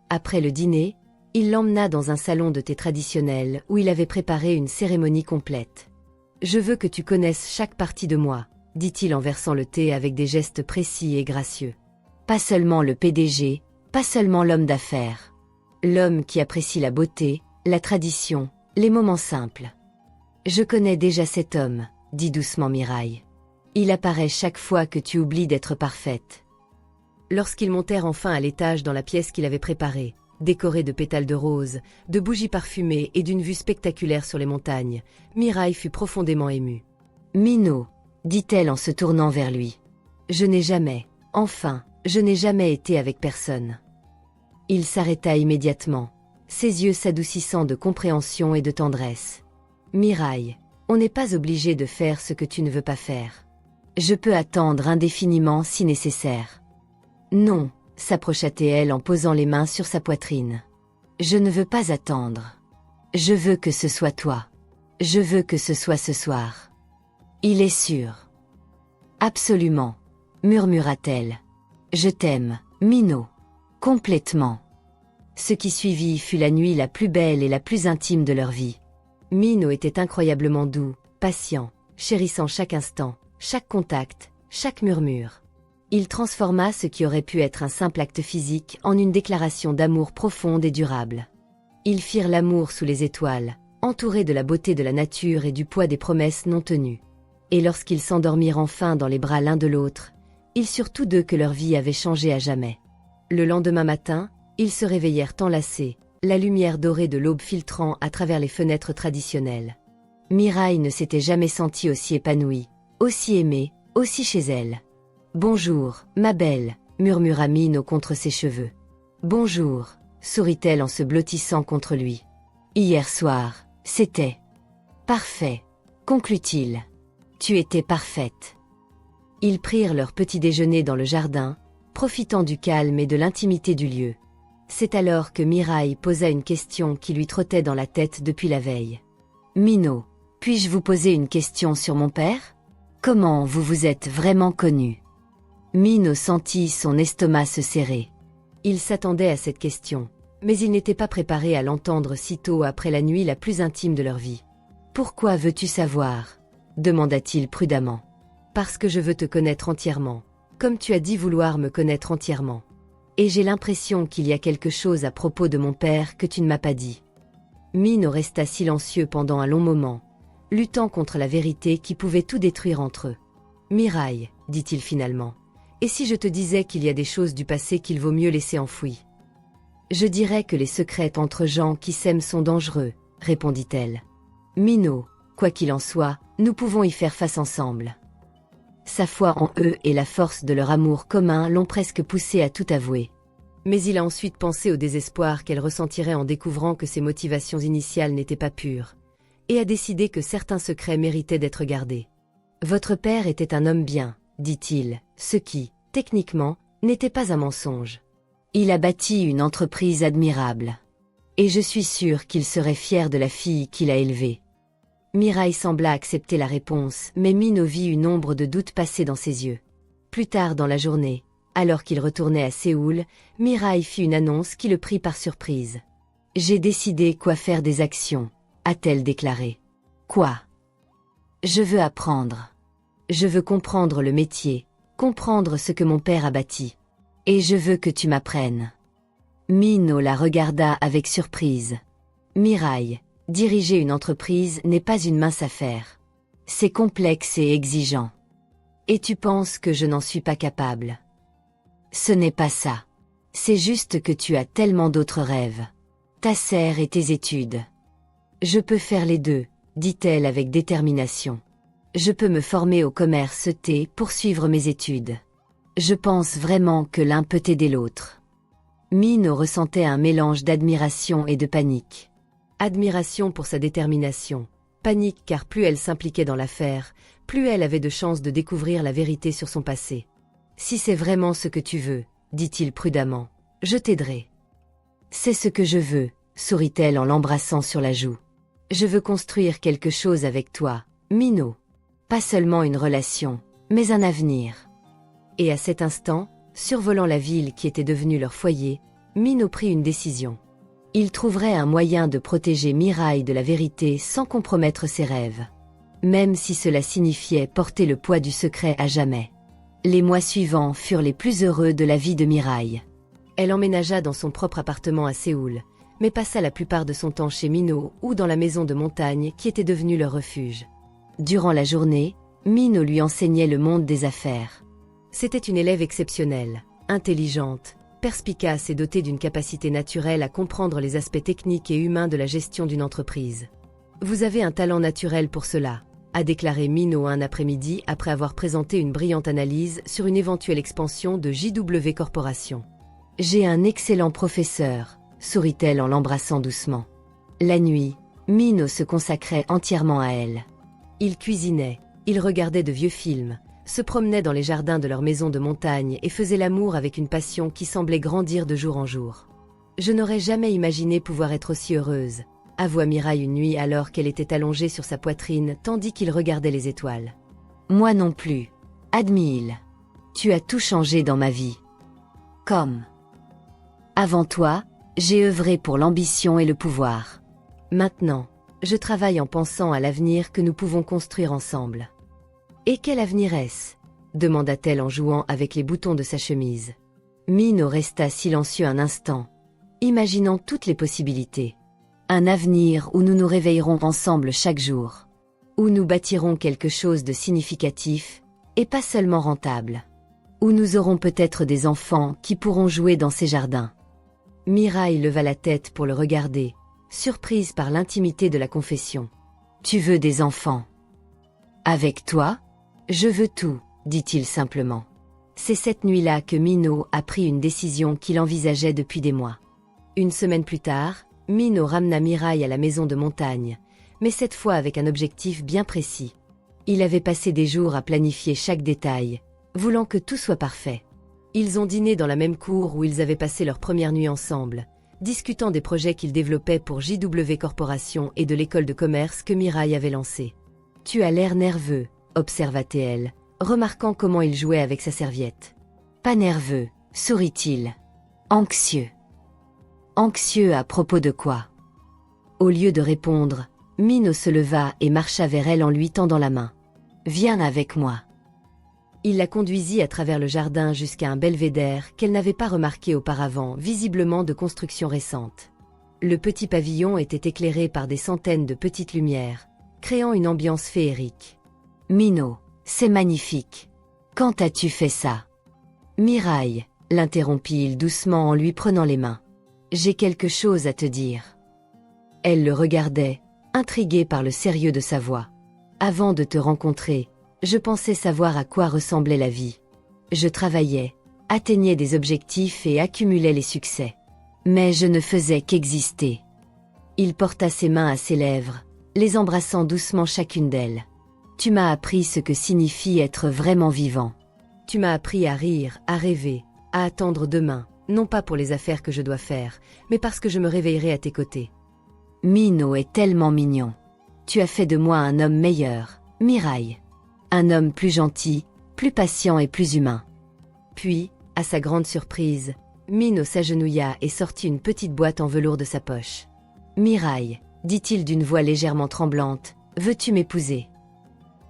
Après le dîner, il l'emmena dans un salon de thé traditionnel où il avait préparé une cérémonie complète. « Je veux que tu connaisses chaque partie de moi, » dit-il en versant le thé avec des gestes précis et gracieux. « Pas seulement le PDG, pas seulement l'homme d'affaires. L'homme qui apprécie la beauté, la tradition, les moments simples. »« Je connais déjà cet homme, » dit doucement Mirail. « Il apparaît chaque fois que tu oublies d'être parfaite. » Lorsqu'ils montèrent enfin à l'étage dans la pièce qu'il avait préparée, décorée de pétales de rose, de bougies parfumées et d'une vue spectaculaire sur les montagnes, Mirail fut profondément émue. « Minot, » dit-elle en se tournant vers lui. « Je n'ai jamais, enfin, je n'ai jamais été avec personne. » Il s'arrêta immédiatement, ses yeux s'adoucissant de compréhension et de tendresse. « Mirail, on n'est pas obligé de faire ce que tu ne veux pas faire. Je peux attendre indéfiniment si nécessaire. »« Non, » s'approcha-t-elle en posant les mains sur sa poitrine. « Je ne veux pas attendre. Je veux que ce soit toi. Je veux que ce soit ce soir. » « Il est sûr. »« Absolument, » murmura-t-elle. « Je t'aime, Minot. Complètement. » Ce qui suivit fut la nuit la plus belle et la plus intime de leur vie. Minot était incroyablement doux, patient, chérissant chaque instant, chaque contact, chaque murmure. Il transforma ce qui aurait pu être un simple acte physique en une déclaration d'amour profonde et durable. Ils firent l'amour sous les étoiles, entourés de la beauté de la nature et du poids des promesses non tenues. Et lorsqu'ils s'endormirent enfin dans les bras l'un de l'autre, ils surent tous deux que leur vie avait changé à jamais. Le lendemain matin, ils se réveillèrent enlacés, la lumière dorée de l'aube filtrant à travers les fenêtres traditionnelles. Mirail ne s'était jamais sentie aussi épanouie, aussi aimée, aussi chez elle. « Bonjour, ma belle » murmura Minot contre ses cheveux. « Bonjour » sourit-elle en se blottissant contre lui. « Hier soir, c'était parfait » conclut-il. « Tu étais parfaite. » Ils prirent leur petit déjeuner dans le jardin, profitant du calme et de l'intimité du lieu. C'est alors que Mirail posa une question qui lui trottait dans la tête depuis la veille. « Minot, puis-je vous poser une question sur mon père? Comment vous vous êtes vraiment connu ?» Minot sentit son estomac se serrer. Il s'attendait à cette question, mais il n'était pas préparé à l'entendre si tôt après la nuit la plus intime de leur vie. « Pourquoi veux-tu savoir ?» demanda-t-il prudemment. « Parce que je veux te connaître entièrement, comme tu as dit vouloir me connaître entièrement. Et j'ai l'impression qu'il y a quelque chose à propos de mon père que tu ne m'as pas dit. » Minot resta silencieux pendant un long moment, luttant contre la vérité qui pouvait tout détruire entre eux. « Mirail, » dit-il finalement, « et si je te disais qu'il y a des choses du passé qu'il vaut mieux laisser enfouies? »« Je dirais que les secrets entre gens qui s'aiment sont dangereux, » répondit-elle. « Minot, quoi qu'il en soit, nous pouvons y faire face ensemble. » Sa foi en eux et la force de leur amour commun l'ont presque poussé à tout avouer. Mais il a ensuite pensé au désespoir qu'elle ressentirait en découvrant que ses motivations initiales n'étaient pas pures, et a décidé que certains secrets méritaient d'être gardés. « Votre père était un homme bien, » dit-il, ce qui, techniquement, n'était pas un mensonge. « Il a bâti une entreprise admirable. Et je suis sûr qu'il serait fier de la fille qu'il a élevée. » Mirail sembla accepter la réponse, mais Minot vit une ombre de doute passer dans ses yeux. Plus tard dans la journée, alors qu'il retournait à Séoul, Mirail fit une annonce qui le prit par surprise. « J'ai décidé quoi faire des actions », a-t-elle déclaré. « Quoi ? » « Je veux apprendre. Je veux comprendre le métier, comprendre ce que mon père a bâti. Et je veux que tu m'apprennes. » Minot la regarda avec surprise. « Mirail, diriger une entreprise n'est pas une mince affaire. C'est complexe et exigeant. Et tu penses que je n'en suis pas capable? Ce n'est pas ça. C'est juste que tu as tellement d'autres rêves. Ta serre et tes études. Je peux faire les deux, dit-elle avec détermination. Je peux me former au commerce T pour suivre mes études. Je pense vraiment que l'un peut aider l'autre. Mino ressentait un mélange d'admiration et de panique. Admiration pour sa détermination. Panique car plus elle s'impliquait dans l'affaire, plus elle avait de chances de découvrir la vérité sur son passé. « Si c'est vraiment ce que tu veux, dit-il prudemment, je t'aiderai. »« C'est ce que je veux, sourit-elle en l'embrassant sur la joue. Je veux construire quelque chose avec toi, Mino. Pas seulement une relation, mais un avenir. » Et à cet instant, survolant la ville qui était devenue leur foyer, Mino prit une décision. Il trouverait un moyen de protéger Mirai de la vérité sans compromettre ses rêves. Même si cela signifiait porter le poids du secret à jamais. Les mois suivants furent les plus heureux de la vie de Mirai. Elle emménagea dans son propre appartement à Séoul, mais passa la plupart de son temps chez Mino ou dans la maison de montagne qui était devenue leur refuge. Durant la journée, Mino lui enseignait le monde des affaires. C'était une élève exceptionnelle, intelligente, perspicace et dotée d'une capacité naturelle à comprendre les aspects techniques et humains de la gestion d'une entreprise. « Vous avez un talent naturel pour cela », a déclaré Mino un après-midi après avoir présenté une brillante analyse sur une éventuelle expansion de JW Corporation. « J'ai un excellent professeur », sourit-elle en l'embrassant doucement. La nuit, Mino se consacrait entièrement à elle. Il cuisinait, il regardait de vieux films, se promenait dans les jardins de leur maison de montagne et faisait l'amour avec une passion qui semblait grandir de jour en jour. « Je n'aurais jamais imaginé pouvoir être aussi heureuse », avoua Mirai une nuit alors qu'elle était allongée sur sa poitrine tandis qu'il regardait les étoiles. « Moi non plus, admit-il. Tu as tout changé dans ma vie. Comme. Avant toi, j'ai œuvré pour l'ambition et le pouvoir. Maintenant, je travaille en pensant à l'avenir que nous pouvons construire ensemble. » « Et quel avenir est-ce » demanda-t-elle en jouant avec les boutons de sa chemise. Mino resta silencieux un instant, imaginant toutes les possibilités. Un avenir où nous nous réveillerons ensemble chaque jour. Où nous bâtirons quelque chose de significatif, et pas seulement rentable. Où nous aurons peut-être des enfants qui pourront jouer dans ces jardins. Mirai leva la tête pour le regarder, surprise par l'intimité de la confession. « Tu veux des enfants ? Avec toi ? Je veux tout, dit-il simplement. C'est cette nuit-là que Mino a pris une décision qu'il envisageait depuis des mois. Une semaine plus tard, Mino ramena Mirai à la maison de montagne, mais cette fois avec un objectif bien précis. Il avait passé des jours à planifier chaque détail, voulant que tout soit parfait. Ils ont dîné dans la même cour où ils avaient passé leur première nuit ensemble, discutant des projets qu'ils développaient pour JW Corporation et de l'école de commerce que Mirai avait lancée. « Tu as l'air nerveux », observa-t-elle, remarquant comment il jouait avec sa serviette. « Pas nerveux, sourit-il. Anxieux. » « Anxieux à propos de quoi ?» Au lieu de répondre, Mino se leva et marcha vers elle en lui tendant la main. « Viens avec moi. » Il la conduisit à travers le jardin jusqu'à un belvédère qu'elle n'avait pas remarqué auparavant, visiblement de construction récente. Le petit pavillon était éclairé par des centaines de petites lumières, créant une ambiance féerique. « Mino, c'est magnifique. Quand as-tu fait ça ?» « Mirai, » l'interrompit-il doucement en lui prenant les mains. « J'ai quelque chose à te dire. » Elle le regardait, intriguée par le sérieux de sa voix. « Avant de te rencontrer, je pensais savoir à quoi ressemblait la vie. Je travaillais, atteignais des objectifs et accumulais les succès. Mais je ne faisais qu'exister. » Il porta ses mains à ses lèvres, les embrassant doucement chacune d'elles. « Tu m'as appris ce que signifie être vraiment vivant. Tu m'as appris à rire, à rêver, à attendre demain, non pas pour les affaires que je dois faire, mais parce que je me réveillerai à tes côtés. Mino est tellement mignon. Tu as fait de moi un homme meilleur, Mirai. Un homme plus gentil, plus patient et plus humain. » Puis, à sa grande surprise, Mino s'agenouilla et sortit une petite boîte en velours de sa poche. « Mirai, dit-il d'une voix légèrement tremblante, veux-tu m'épouser ?»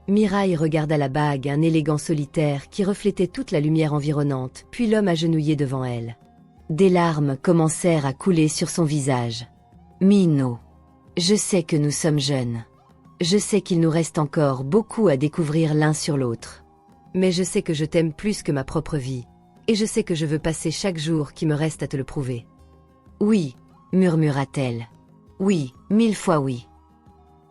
Mirai regarda la bague, un élégant solitaire qui reflétait toute la lumière environnante, puis l'homme agenouillé devant elle. Des larmes commencèrent à couler sur son visage. « Mino, je sais que nous sommes jeunes. Je sais qu'il nous reste encore beaucoup à découvrir l'un sur l'autre. Mais je sais que je t'aime plus que ma propre vie, et je sais que je veux passer chaque jour qui me reste à te le prouver. »« Oui, » murmura-t-elle. « Oui, 1000 fois oui. »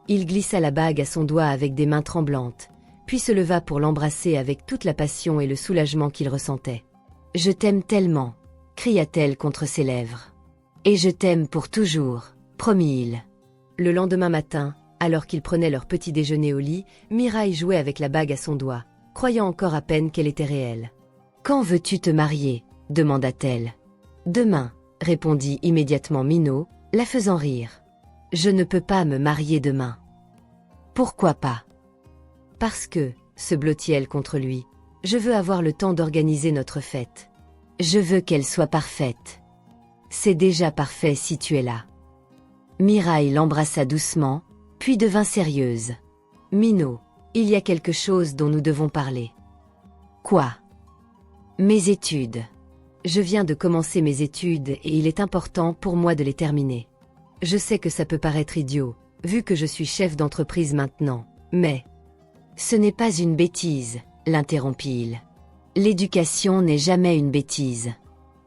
Il glissa la bague à son doigt avec des mains tremblantes, puis se leva pour l'embrasser avec toute la passion et le soulagement qu'il ressentait. « Je t'aime tellement !» cria-t-elle contre ses lèvres. « Et je t'aime pour toujours !» promit-il. Le lendemain matin, alors qu'ils prenaient leur petit déjeuner au lit, Mireille jouait avec la bague à son doigt, croyant encore à peine qu'elle était réelle. « Quand veux-tu te marier ?» demanda-t-elle. « Demain », répondit immédiatement Minot, la faisant rire. « Je ne peux pas me marier demain. »« Pourquoi pas ?»« Parce que, » se blottit-elle contre lui, « je veux avoir le temps d'organiser notre fête. Je veux qu'elle soit parfaite. »« C'est déjà parfait si tu es là. » Mireille l'embrassa doucement, puis devint sérieuse. « Minot, il y a quelque chose dont nous devons parler. »« Quoi ?»« Mes études. Je viens de commencer mes études et il est important pour moi de les terminer. Je sais que ça peut paraître idiot, vu que je suis chef d'entreprise maintenant, mais... » « Ce n'est pas une bêtise, » l'interrompit-il. « L'éducation n'est jamais une bêtise.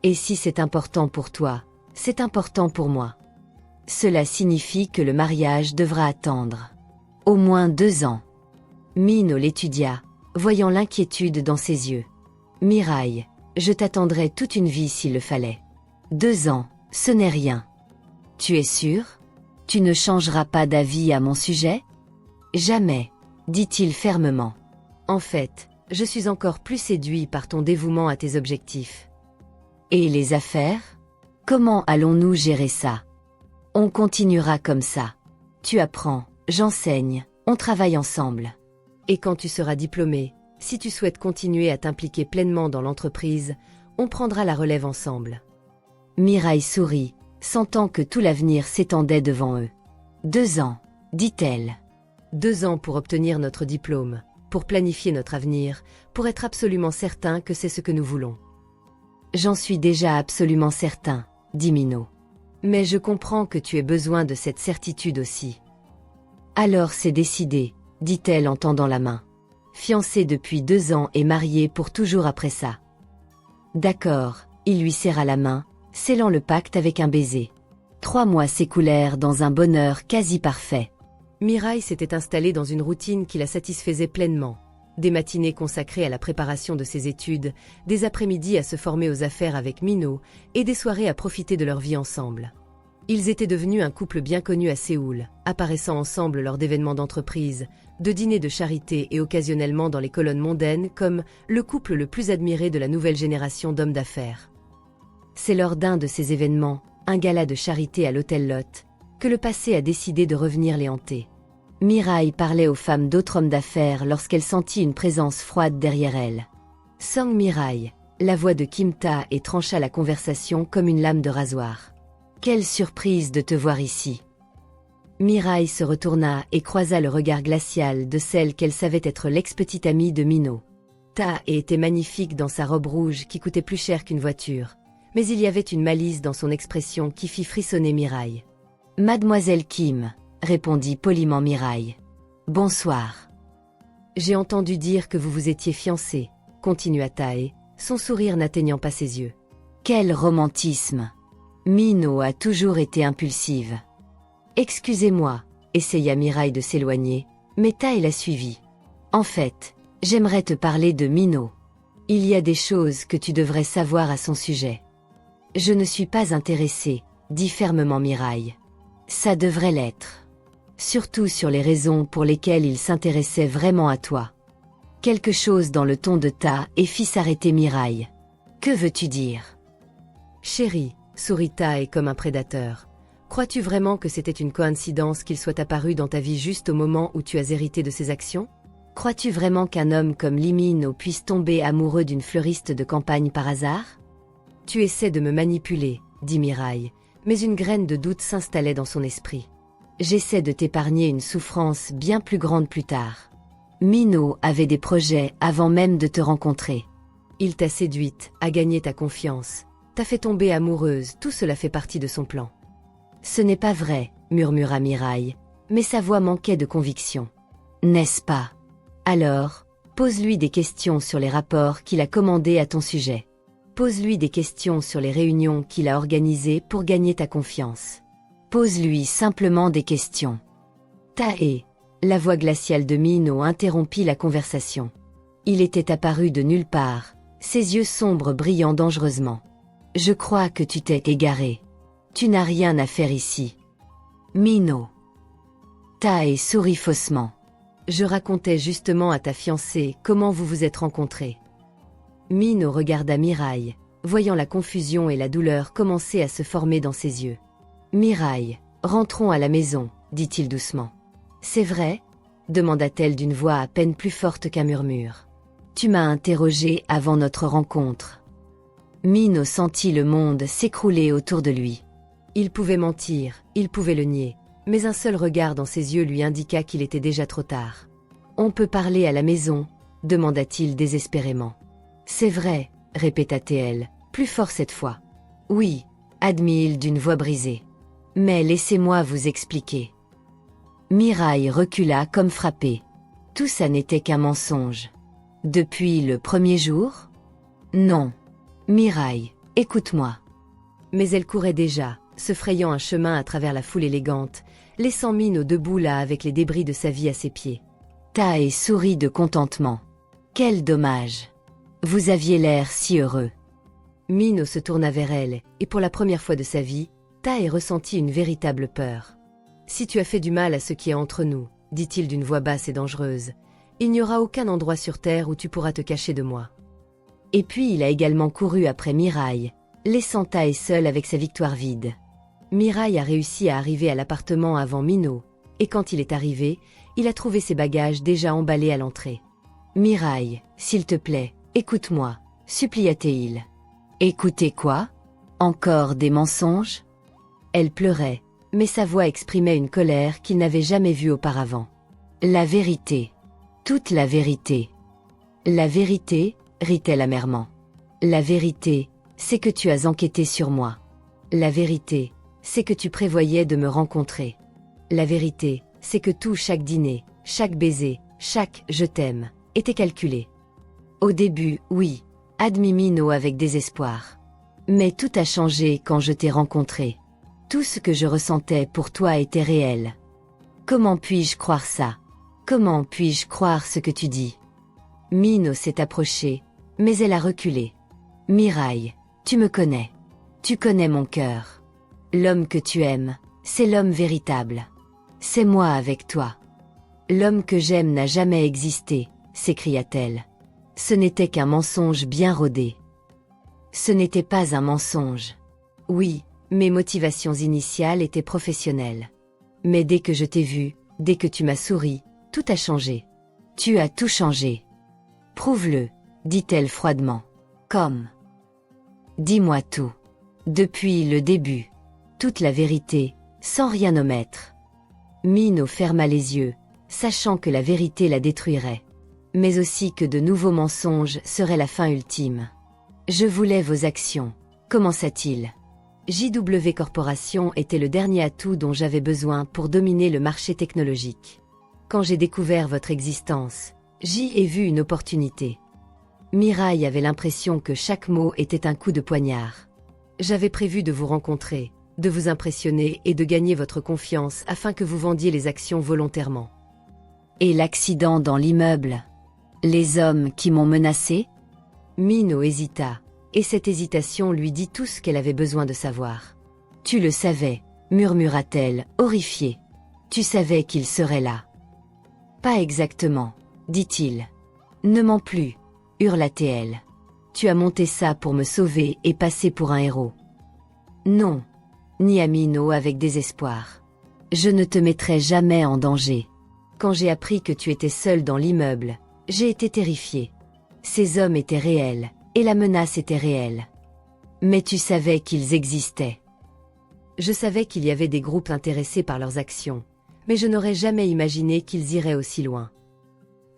Et si c'est important pour toi, c'est important pour moi. Cela signifie que le mariage devra attendre. Au moins 2 ans. » Minot l'étudia, voyant l'inquiétude dans ses yeux. « Mireille, je t'attendrai toute une vie s'il le fallait. 2 ans, ce n'est rien. Tu es sûre? Tu ne changeras pas d'avis à mon sujet? » « Jamais, » dit-il fermement. « En fait, je suis encore plus séduit par ton dévouement à tes objectifs. »« Et les affaires? Comment allons-nous gérer ça? » ?»« On continuera comme ça. Tu apprends, j'enseigne, on travaille ensemble. Et quand tu seras diplômé, si tu souhaites continuer à t'impliquer pleinement dans l'entreprise, on prendra la relève ensemble. » Mireille sourit, sentant que tout l'avenir s'étendait devant eux. « 2 ans, dit-elle. 2 ans pour obtenir notre diplôme, pour planifier notre avenir, pour être absolument certain que c'est ce que nous voulons. »« J'en suis déjà absolument certain, » dit Minot. « Mais je comprends que tu aies besoin de cette certitude aussi. »« Alors c'est décidé, » dit-elle en tendant la main. « Fiancée depuis 2 ans et mariée pour toujours après ça. »« D'accord, » il lui serra la main, scellant le pacte avec un baiser. 3 mois s'écoulèrent dans un bonheur quasi parfait. Mireille s'était installée dans une routine qui la satisfaisait pleinement. Des matinées consacrées à la préparation de ses études, des après-midi à se former aux affaires avec Minot et des soirées à profiter de leur vie ensemble. Ils étaient devenus un couple bien connu à Séoul, apparaissant ensemble lors d'événements d'entreprise, de dîners de charité et occasionnellement dans les colonnes mondaines comme le couple le plus admiré de la nouvelle génération d'hommes d'affaires. C'est lors d'un de ces événements, un gala de charité à l'hôtel Lotte, que le passé a décidé de revenir les hanter. Mireille parlait aux femmes d'autres hommes d'affaires lorsqu'elle sentit une présence froide derrière elle. « Song Mireille », la voix de Kim Ta et trancha la conversation comme une lame de rasoir. « Quelle surprise de te voir ici !» Mireille se retourna et croisa le regard glacial de celle qu'elle savait être l'ex-petite amie de Minot. Ta était magnifique dans sa robe rouge qui coûtait plus cher qu'une voiture, mais il y avait une malice dans son expression qui fit frissonner Mireille. « Mademoiselle Kim », répondit poliment Mireille. « Bonsoir. »« J'ai entendu dire que vous vous étiez fiancée, » continua Tae, son sourire n'atteignant pas ses yeux. « Quel romantisme ! Minot a toujours été impulsive. »« Excusez-moi, » essaya Mireille de s'éloigner, mais Tae la suivit. « En fait, j'aimerais te parler de Minot. Il y a des choses que tu devrais savoir à son sujet. »« Je ne suis pas intéressée, » dit fermement Mireille. « Ça devrait l'être. Surtout sur les raisons pour lesquelles il s'intéressait vraiment à toi. » Quelque chose dans le ton de Ta et fit s'arrêter Mireille. « Que veux-tu dire ?»« Chérie, » sourit Tae comme un prédateur. « Crois-tu vraiment que c'était une coïncidence qu'il soit apparu dans ta vie juste au moment où tu as hérité de ses actions? Crois-tu vraiment qu'un homme comme Lee Min-ho puisse tomber amoureux d'une fleuriste de campagne par hasard? »« Tu essaies de me manipuler, » dit Mireille, mais une graine de doute s'installait dans son esprit. « J'essaie de t'épargner une souffrance bien plus grande plus tard. Minot avait des projets avant même de te rencontrer. Il t'a séduite, a gagné ta confiance, t'a fait tomber amoureuse, tout cela fait partie de son plan. »« Ce n'est pas vrai, » murmura Mireille, mais sa voix manquait de conviction. « N'est-ce pas? Alors, pose-lui des questions sur les rapports qu'il a commandés à ton sujet. Pose-lui des questions sur les réunions qu'il a organisées pour gagner ta confiance. Pose-lui simplement des questions. » Tae, La voix glaciale de Minho interrompit la conversation. Il était apparu de nulle part, ses yeux sombres brillant dangereusement. « Je crois que tu t'es égaré. Tu n'as rien à faire ici. » Minho. Tae sourit faussement. « Je racontais justement à ta fiancée comment vous vous êtes rencontrés. » Minho regarda Mirai, voyant la confusion et la douleur commencer à se former dans ses yeux. « Mirai, rentrons à la maison, dit-il doucement. « C'est vrai ?» demanda-t-elle d'une voix à peine plus forte qu'un murmure. « Tu m'as interrogé avant notre rencontre. » Minho sentit le monde s'écrouler autour de lui. Il pouvait mentir, il pouvait le nier, mais un seul regard dans ses yeux lui indiqua qu'il était déjà trop tard. « On peut parler à la maison ?» demanda-t-il désespérément. « C'est vrai » répéta-t-elle, plus fort cette fois. « Oui » admit-il d'une voix brisée. « Mais laissez-moi vous expliquer. » Mirai recula comme frappé. Tout ça n'était qu'un mensonge. Depuis le premier jour ? Non. Mirai, écoute-moi. Mais elle courait déjà, se frayant un chemin à travers la foule élégante, laissant Minho debout là avec les débris de sa vie à ses pieds. Tae sourit de contentement. Quel dommage. Vous aviez l'air si heureux. Minho se tourna vers elle, et pour la première fois de sa vie, Tae ressentit une véritable peur. Si tu as fait du mal à ce qui est entre nous, dit-il d'une voix basse et dangereuse, il n'y aura aucun endroit sur terre où tu pourras te cacher de moi. Et puis il a également couru après Mirai, laissant Tae seule avec sa victoire vide. Mirai a réussi à arriver à l'appartement avant Minho, et quand il est arrivé, il a trouvé ses bagages déjà emballés à l'entrée. Mirai, s'il te plaît, écoute-moi, supplia-t-il. Écoutez quoi ? Encore des mensonges ? Elle pleurait, mais sa voix exprimait une colère qu'il n'avait jamais vue auparavant. La vérité. Toute la vérité. La vérité, rit-elle amèrement. La vérité, c'est que tu as enquêté sur moi. La vérité, c'est que tu prévoyais de me rencontrer. La vérité, c'est que tout, chaque dîner, chaque baiser, chaque « je t'aime » était calculé. Au début, oui, admit Minho avec désespoir. Mais tout a changé quand je t'ai rencontré. Tout ce que je ressentais pour toi était réel. Comment puis-je croire ça ? Comment puis-je croire ce que tu dis ? Minho s'est approchée, mais elle a reculé. Mirai, tu me connais. Tu connais mon cœur. L'homme que tu aimes, c'est l'homme véritable. C'est moi avec toi. L'homme que j'aime n'a jamais existé, s'écria-t-elle. Ce n'était qu'un mensonge bien rodé. Ce n'était pas un mensonge. Oui, mes motivations initiales étaient professionnelles. Mais dès que je t'ai vu, dès que tu m'as souri, tout a changé. Tu as tout changé. Prouve-le, dit-elle froidement. Comme. Dis-moi tout. Depuis le début. Toute la vérité, sans rien omettre. Minho ferma les yeux, sachant que la vérité la détruirait. Mais aussi que de nouveaux mensonges seraient la fin ultime. Je voulais vos actions, commença-t-il. JW Corporation était le dernier atout dont j'avais besoin pour dominer le marché technologique. Quand j'ai découvert votre existence, j'y ai vu une opportunité. Mirai avait l'impression que chaque mot était un coup de poignard. J'avais prévu de vous rencontrer, de vous impressionner et de gagner votre confiance afin que vous vendiez les actions volontairement. Et l'accident dans l'immeuble ? Les hommes qui m'ont menacé ? Minho hésita, et cette hésitation lui dit tout ce qu'elle avait besoin de savoir. « Tu le savais » murmura-t-elle, horrifiée. « Tu savais qu'il serait là. »« Pas exactement, » dit-il. « Ne mens plus, » hurla-t-elle. « Tu as monté ça pour me sauver et passer pour un héros. »« Non, » nia Minho avec désespoir. « Je ne te mettrai jamais en danger. Quand j'ai appris que tu étais seule dans l'immeuble, j'ai été terrifiée. Ces hommes étaient réels, et la menace était réelle. Mais tu savais qu'ils existaient. Je savais qu'il y avait des groupes intéressés par leurs actions, mais je n'aurais jamais imaginé qu'ils iraient aussi loin. »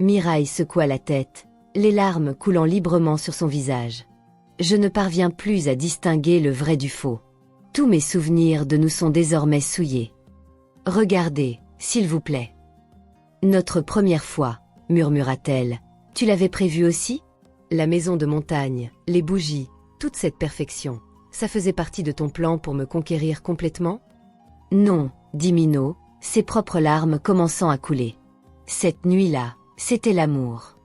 Mirai secoua la tête, les larmes coulant librement sur son visage. « Je ne parviens plus à distinguer le vrai du faux. Tous mes souvenirs de nous sont désormais souillés. Regardez, s'il vous plaît. »« Notre première fois, » murmura-t-elle. « Tu l'avais prévu aussi ? La maison de montagne, les bougies, toute cette perfection, ça faisait partie de ton plan pour me conquérir complètement ? » Non, dit Minho, ses propres larmes commençant à couler. Cette nuit-là, c'était l'amour.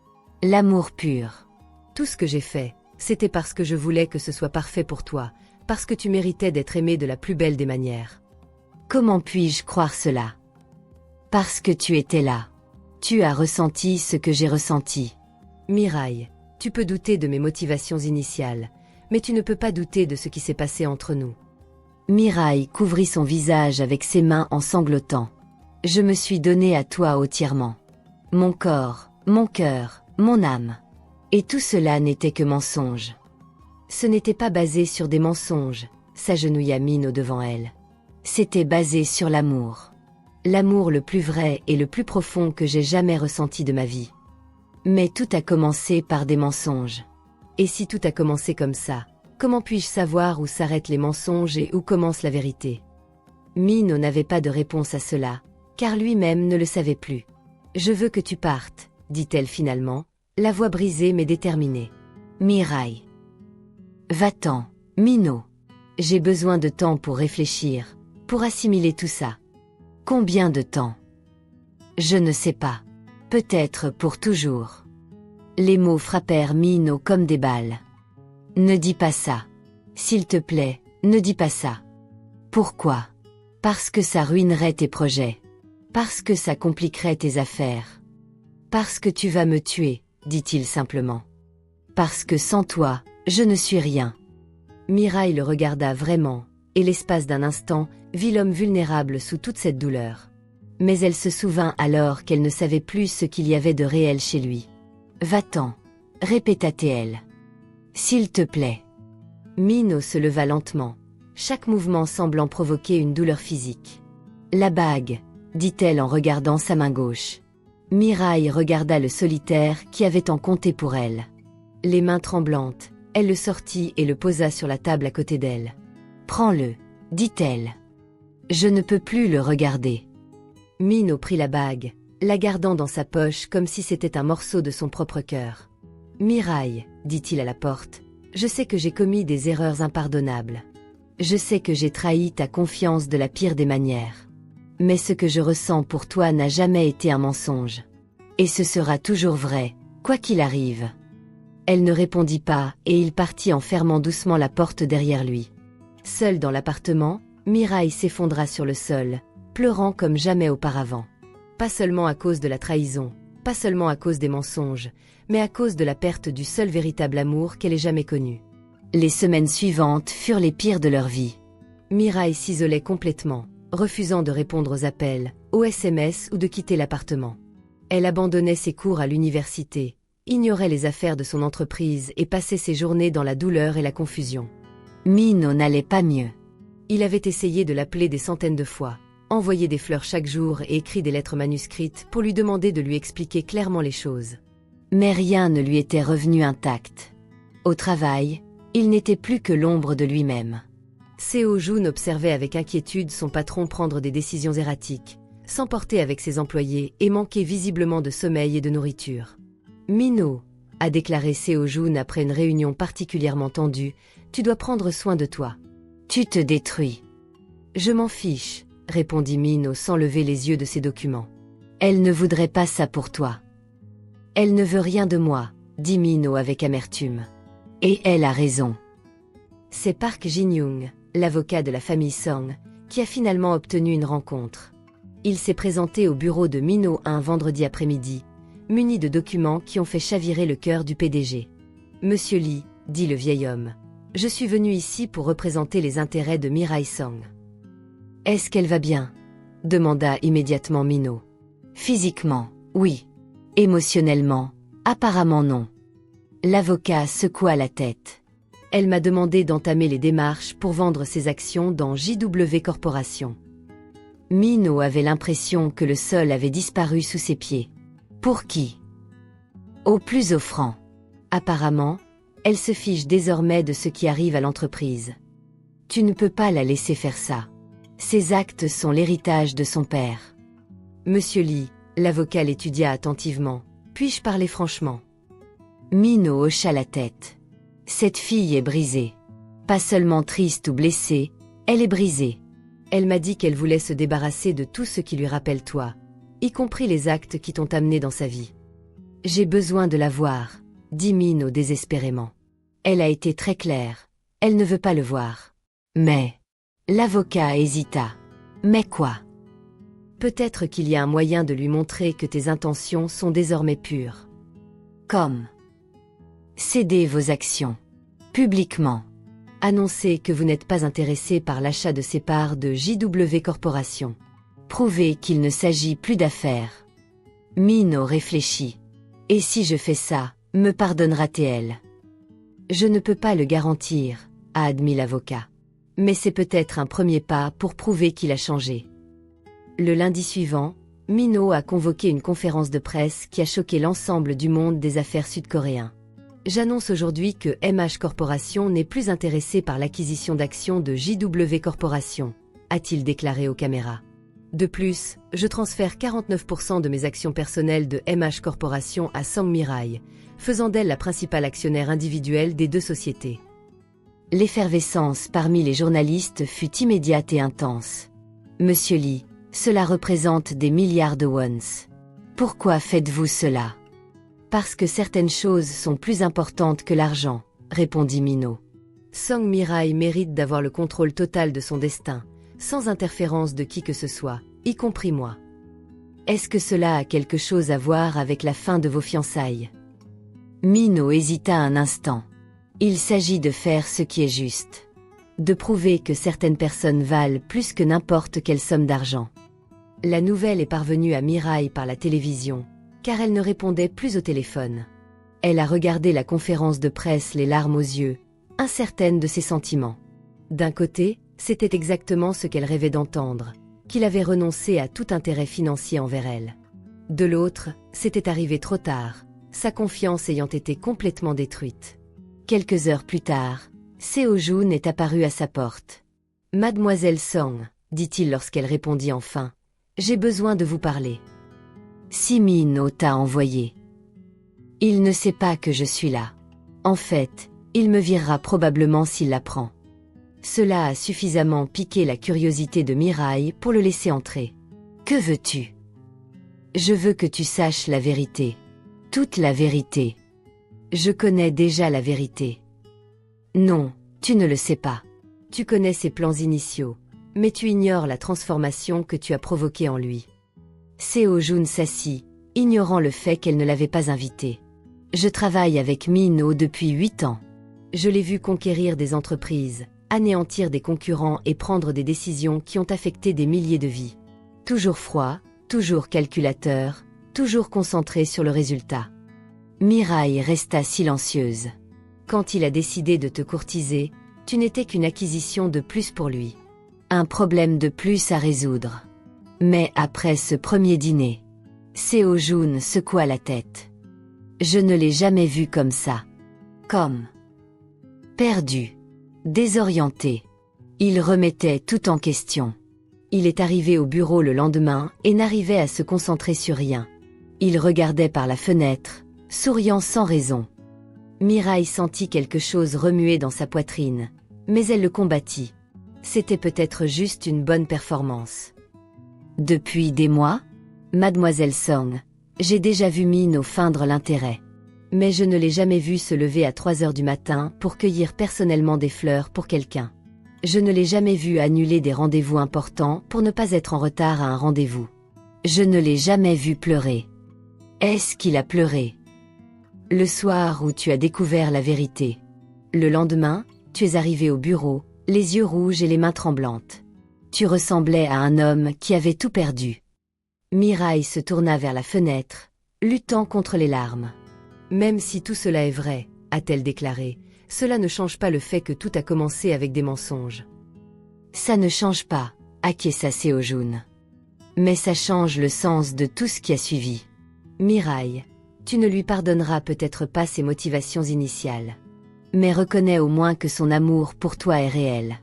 L'amour pur. Tout ce que j'ai fait, c'était parce que je voulais que ce soit parfait pour toi, parce que tu méritais d'être aimé de la plus belle des manières. Comment puis-je croire cela? Parce que tu étais là. Tu as ressenti ce que j'ai ressenti. Mirai, tu peux douter de mes motivations initiales, mais tu ne peux pas douter de ce qui s'est passé entre nous. Mirai couvrit son visage avec ses mains en sanglotant. Je me suis donné à toi entièrement. Mon corps, mon cœur, mon âme. Et tout cela n'était que mensonge. Ce n'était pas basé sur des mensonges, s'agenouilla Minho devant elle. C'était basé sur l'amour. L'amour le plus vrai et le plus profond que j'ai jamais ressenti de ma vie. Mais tout a commencé par des mensonges. Et si tout a commencé comme ça, comment puis-je savoir où s'arrêtent les mensonges et où commence la vérité? Minho n'avait pas de réponse à cela, car lui-même ne le savait plus. Je veux que tu partes, dit-elle finalement, la voix brisée mais déterminée. Mirai. Va-t'en, Minho. J'ai besoin de temps pour réfléchir, pour assimiler tout ça. Combien de temps? Je ne sais pas. Peut-être pour toujours. Les mots frappèrent Minho comme des balles. Ne dis pas ça. S'il te plaît, ne dis pas ça. Pourquoi? Parce que ça ruinerait tes projets. Parce que ça compliquerait tes affaires. Parce que tu vas me tuer, dit-il simplement. Parce que sans toi, je ne suis rien. Mirai le regarda vraiment, et l'espace d'un instant, vit l'homme vulnérable sous toute cette douleur. Mais elle se souvint alors qu'elle ne savait plus ce qu'il y avait de réel chez lui. Va-t'en, répéta-t-elle. S'il te plaît. Minho se leva lentement, chaque mouvement semblant provoquer une douleur physique. La bague, dit-elle en regardant sa main gauche. Mirai regarda le solitaire qui avait tant compté pour elle. Les mains tremblantes, elle le sortit et le posa sur la table à côté d'elle. Prends-le, dit-elle. Je ne peux plus le regarder. Minho prit la bague, la gardant dans sa poche comme si c'était un morceau de son propre cœur. Mirai, dit-il à la porte, je sais que j'ai commis des erreurs impardonnables. Je sais que j'ai trahi ta confiance de la pire des manières. Mais ce que je ressens pour toi n'a jamais été un mensonge. Et ce sera toujours vrai, quoi qu'il arrive. Elle ne répondit pas et il partit en fermant doucement la porte derrière lui. Seule dans l'appartement, Mirai s'effondra sur le sol, pleurant comme jamais auparavant. Pas seulement à cause de la trahison, pas seulement à cause des mensonges, mais à cause de la perte du seul véritable amour qu'elle ait jamais connu. Les semaines suivantes furent les pires de leur vie. Mirai s'isolait complètement, refusant de répondre aux appels, aux SMS ou de quitter l'appartement. Elle abandonnait ses cours à l'université, ignorait les affaires de son entreprise et passait ses journées dans la douleur et la confusion. Minho n'allait pas mieux. Il avait essayé de l'appeler des centaines de fois, envoyé des fleurs chaque jour et écrit des lettres manuscrites pour lui demander de lui expliquer clairement les choses. Mais rien ne lui était revenu intact. Au travail, il n'était plus que l'ombre de lui-même. Seo-jun observait avec inquiétude son patron prendre des décisions erratiques, s'emporter avec ses employés et manquer visiblement de sommeil et de nourriture. Minho, a déclaré Seo-jun après une réunion particulièrement tendue, tu dois prendre soin de toi. Tu te détruis. Je m'en fiche, répondit Minho sans lever les yeux de ses documents. Elle ne voudrait pas ça pour toi. Elle ne veut rien de moi, dit Minho avec amertume. Et elle a raison. C'est Park Jin-young, l'avocat de la famille Song, qui a finalement obtenu une rencontre. Il s'est présenté au bureau de Minho un vendredi après-midi, muni de documents qui ont fait chavirer le cœur du PDG. Monsieur Lee, dit le vieil homme, je suis venu ici pour représenter les intérêts de Mirai Song. Est-ce qu'elle va bien? Demanda immédiatement Minho. Physiquement, oui. Émotionnellement, apparemment non. L'avocat secoua la tête. Elle m'a demandé d'entamer les démarches pour vendre ses actions dans JW Corporation. Minho avait l'impression que le sol avait disparu sous ses pieds. Pour qui? Au plus offrant. Apparemment, elle se fiche désormais de ce qui arrive à l'entreprise. Tu ne peux pas la laisser faire ça. Ses actes sont l'héritage de son père. Monsieur Lee, l'avocat l'étudia attentivement. Puis-je parler franchement? Minho hocha la tête. Cette fille est brisée. Pas seulement triste ou blessée, elle est brisée. Elle m'a dit qu'elle voulait se débarrasser de tout ce qui lui rappelle toi. y compris les actes qui t'ont amené dans sa vie. J'ai besoin de la voir, dit Mino désespérément. Elle a été très claire, elle ne veut pas le voir. Mais... L'avocat hésita. Mais quoi? Peut-être qu'il y a un moyen de lui montrer que tes intentions sont désormais pures. Comme céder vos actions publiquement. Annoncez que vous n'êtes pas intéressé par l'achat de ses parts de JW Corporation. Prouvez qu'il ne s'agit plus d'affaires. Mino réfléchit. Et si je fais ça, me pardonnera-t-elle? Je ne peux pas le garantir, a admis l'avocat. Mais c'est peut-être un premier pas pour prouver qu'il a changé. Le lundi suivant, Mino a convoqué une conférence de presse qui a choqué l'ensemble du monde des affaires sud-coréen. J'annonce aujourd'hui que MH Corporation n'est plus intéressé par l'acquisition d'actions de JW Corporation, a-t-il déclaré aux caméras. De plus, je transfère 49% de mes actions personnelles de MH Corporation à Sang Mi-rae, faisant d'elle la principale actionnaire individuelle des deux sociétés. L'effervescence parmi les journalistes fut immédiate et intense. Monsieur Lee, cela représente des milliards de wons. Pourquoi faites-vous cela? Parce que certaines choses sont plus importantes que l'argent, répondit Mino. Sang Mi-rae mérite d'avoir le contrôle total de son destin, sans interférence de qui que ce soit, y compris moi. Est-ce que cela a quelque chose à voir avec la fin de vos fiançailles? Mino hésita un instant. Il s'agit de faire ce qui est juste. De prouver que certaines personnes valent plus que n'importe quelle somme d'argent. La nouvelle est parvenue à Mi-rae par la télévision, car elle ne répondait plus au téléphone. Elle a regardé la conférence de presse les larmes aux yeux, incertaine de ses sentiments. D'un côté, c'était exactement ce qu'elle rêvait d'entendre, qu'il avait renoncé à tout intérêt financier envers elle. De l'autre, c'était arrivé trop tard, sa confiance ayant été complètement détruite. Quelques heures plus tard, Seo-jun est apparu à sa porte. « Mademoiselle Song, dit-il lorsqu'elle répondit enfin, « j'ai besoin de vous parler. » Si Mino t'a envoyé. Il ne sait pas que je suis là. En fait, il me virera probablement s'il l'apprend. Cela a suffisamment piqué la curiosité de Mi-rae pour le laisser entrer. Que veux-tu? Je veux que tu saches la vérité. Toute la vérité. Je connais déjà la vérité. Non, tu ne le sais pas. Tu connais ses plans initiaux, mais tu ignores la transformation que tu as provoquée en lui. Seo-jun s'assit, ignorant le fait qu'elle ne l'avait pas invité. Je travaille avec Mino depuis 8 ans. Je l'ai vu conquérir des entreprises, anéantir des concurrents et prendre des décisions qui ont affecté des milliers de vies. Toujours froid, toujours calculateur, toujours concentré sur le résultat. Mi-rae resta silencieuse. Quand il a décidé de te courtiser, tu n'étais qu'une acquisition de plus pour lui. Un problème de plus à résoudre. Mais après ce premier dîner, Seo-jun secoua la tête. Je ne l'ai jamais vu comme ça. Comme perdu, désorienté. Il remettait tout en question. Il est arrivé au bureau le lendemain et n'arrivait à se concentrer sur rien. Il regardait par la fenêtre, souriant sans raison. Mi-rae sentit quelque chose remuer dans sa poitrine, mais elle le combattit. C'était peut-être juste une bonne performance. Depuis des mois, Mademoiselle Song, j'ai déjà vu Mino feindre l'intérêt. Mais je ne l'ai jamais vu se lever à 3 heures du matin pour cueillir personnellement des fleurs pour quelqu'un. Je ne l'ai jamais vu annuler des rendez-vous importants pour ne pas être en retard à un rendez-vous. Je ne l'ai jamais vu pleurer. Est-ce qu'il a pleuré? Le soir où tu as découvert la vérité. Le lendemain, tu es arrivé au bureau, les yeux rouges et les mains tremblantes. Tu ressemblais à un homme qui avait tout perdu. Mi-rae se tourna vers la fenêtre, luttant contre les larmes. Même si tout cela est vrai, a-t-elle déclaré, cela ne change pas le fait que tout a commencé avec des mensonges. Ça ne change pas, acquiesça Seo-jun. Mais ça change le sens de tout ce qui a suivi. Mi-rae, tu ne lui pardonneras peut-être pas ses motivations initiales. Mais reconnais au moins que son amour pour toi est réel.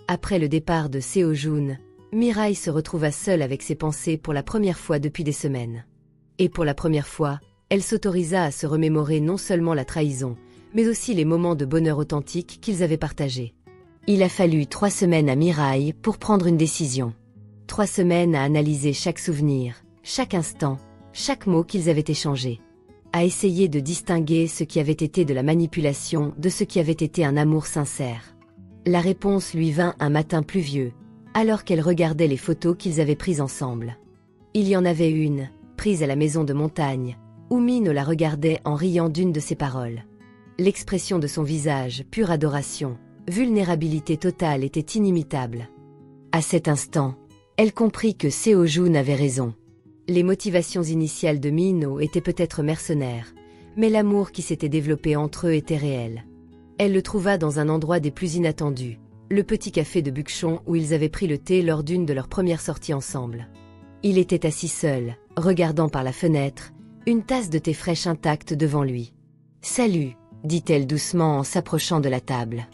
Après le départ de Seo-jun, Mi-rae se retrouva seule avec ses pensées pour la première fois depuis des semaines. Et pour la première fois, elle s'autorisa à se remémorer non seulement la trahison, mais aussi les moments de bonheur authentique qu'ils avaient partagés. Il a fallu 3 semaines à Mi-rae pour prendre une décision. 3 semaines à analyser chaque souvenir, chaque instant, chaque mot qu'ils avaient échangé. À essayer de distinguer ce qui avait été de la manipulation de ce qui avait été un amour sincère. La réponse lui vint un matin pluvieux, alors qu'elle regardait les photos qu'ils avaient prises ensemble. Il y en avait une, prise à la maison de montagne, où Minho la regardait en riant d'une de ses paroles. L'expression de son visage, pure adoration, vulnérabilité totale était inimitable. À cet instant, elle comprit que Seo-jun avait raison. Les motivations initiales de Minho étaient peut-être mercenaires, mais l'amour qui s'était développé entre eux était réel. Elle le trouva dans un endroit des plus inattendus, le petit café de Buckshon où ils avaient pris le thé lors d'une de leurs premières sorties ensemble. Il était assis seul, regardant par la fenêtre, une tasse de thé fraîche intacte devant lui. « Salut », dit-elle doucement en s'approchant de la table.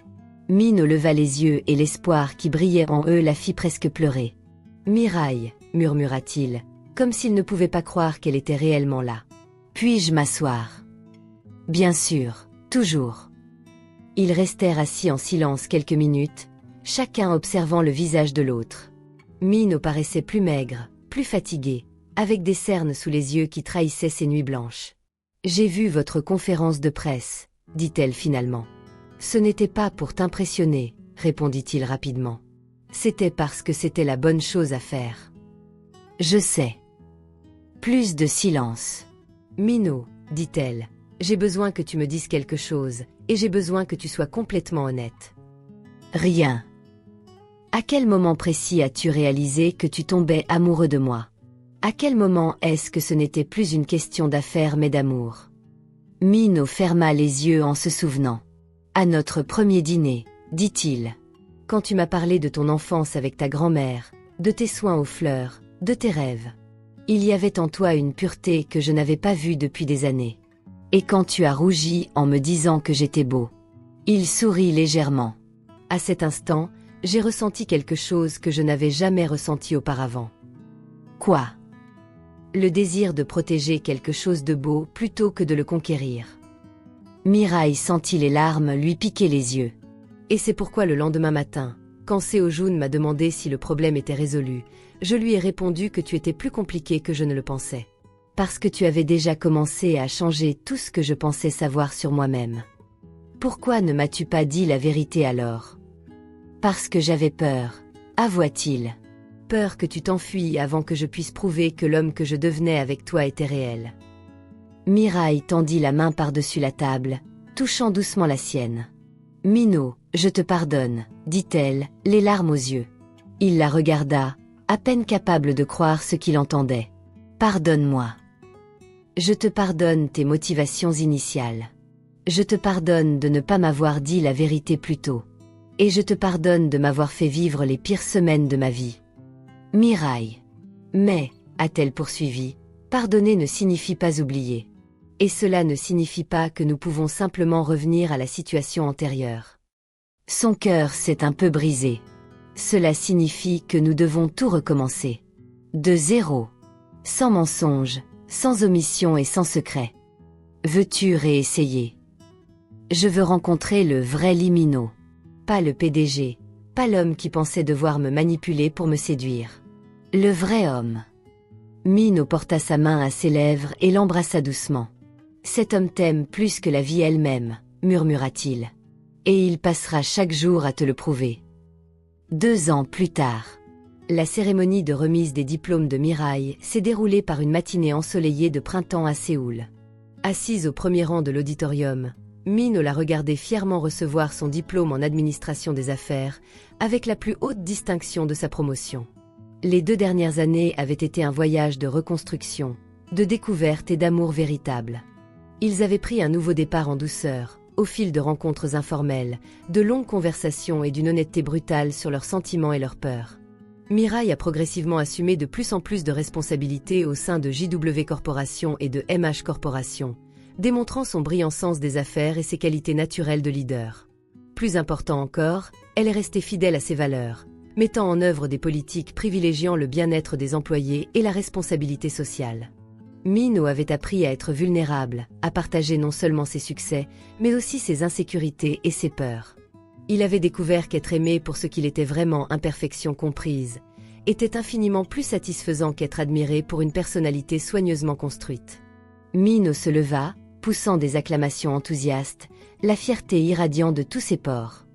Minho leva les yeux et l'espoir qui brillait en eux la fit presque pleurer. « Mirai », murmura-t-il, comme s'il ne pouvait pas croire qu'elle était réellement là. « Puis-je m'asseoir ?»« Bien sûr, toujours. » Ils restèrent assis en silence quelques minutes, chacun observant le visage de l'autre. Minho paraissait plus maigre, plus fatigué, avec des cernes sous les yeux qui trahissaient ses nuits blanches. « J'ai vu votre conférence de presse, » dit-elle finalement. « Ce n'était pas pour t'impressionner, » répondit-il rapidement. « C'était parce que c'était la bonne chose à faire. »« Je sais. » Plus de silence. « Minho, » dit-elle, « j'ai besoin que tu me dises quelque chose, et j'ai besoin que tu sois complètement honnête. »« Rien. » À quel moment précis as-tu réalisé que tu tombais amoureux de moi? À quel moment est-ce que ce n'était plus une question d'affaires mais d'amour? Minho ferma les yeux en se souvenant. « À notre premier dîner, dit-il. Quand tu m'as parlé de ton enfance avec ta grand-mère, de tes soins aux fleurs, de tes rêves. Il y avait en toi une pureté que je n'avais pas vue depuis des années. Et quand tu as rougi en me disant que j'étais beau. » Il sourit légèrement. À cet instant, j'ai ressenti quelque chose que je n'avais jamais ressenti auparavant. Quoi? Le désir de protéger quelque chose de beau plutôt que de le conquérir. Mirai sentit les larmes lui piquer les yeux. Et c'est pourquoi le lendemain matin, quand Seo-jun m'a demandé si le problème était résolu, je lui ai répondu que tu étais plus compliqué que je ne le pensais. Parce que tu avais déjà commencé à changer tout ce que je pensais savoir sur moi-même. Pourquoi ne m'as-tu pas dit la vérité alors? Parce que j'avais peur, avoua-t-il. Peur que tu t'enfuies avant que je puisse prouver que l'homme que je devenais avec toi était réel. Mirai tendit la main par-dessus la table, touchant doucement la sienne. Minho, je te pardonne, dit-elle, les larmes aux yeux. Il la regarda, à peine capable de croire ce qu'il entendait. Pardonne-moi. Je te pardonne tes motivations initiales. Je te pardonne de ne pas m'avoir dit la vérité plus tôt. Et je te pardonne de m'avoir fait vivre les pires semaines de ma vie. Mirai. Mais, a-t-elle poursuivi, pardonner ne signifie pas oublier. Et cela ne signifie pas que nous pouvons simplement revenir à la situation antérieure. Son cœur s'est un peu brisé. Cela signifie que nous devons tout recommencer. De zéro. Sans mensonge, sans omission et sans secret. Veux-tu réessayer? Je veux rencontrer le vrai Minho. Pas le PDG, pas l'homme qui pensait devoir me manipuler pour me séduire. Le vrai homme. Minho porta sa main à ses lèvres et l'embrassa doucement. Cet homme t'aime plus que la vie elle-même, murmura-t-il. Et il passera chaque jour à te le prouver. 2 ans plus tard. La cérémonie de remise des diplômes de Mirai s'est déroulée par une matinée ensoleillée de printemps à Séoul. Assise au premier rang de l'auditorium, Minho la regardait fièrement recevoir son diplôme en administration des affaires, avec la plus haute distinction de sa promotion. Les 2 dernières années avaient été un voyage de reconstruction, de découverte et d'amour véritable. Ils avaient pris un nouveau départ en douceur, au fil de rencontres informelles, de longues conversations et d'une honnêteté brutale sur leurs sentiments et leurs peurs. Mirai a progressivement assumé de plus en plus de responsabilités au sein de JW Corporation et de MH Corporation, démontrant son brillant sens des affaires et ses qualités naturelles de leader. Plus important encore, elle est restée fidèle à ses valeurs, mettant en œuvre des politiques privilégiant le bien-être des employés et la responsabilité sociale. Minho avait appris à être vulnérable, à partager non seulement ses succès, mais aussi ses insécurités et ses peurs. Il avait découvert qu'être aimé pour ce qu'il était vraiment, imperfection comprise, était infiniment plus satisfaisant qu'être admiré pour une personnalité soigneusement construite. Mino se leva, poussant des acclamations enthousiastes, la fierté irradiant de tous ses pores.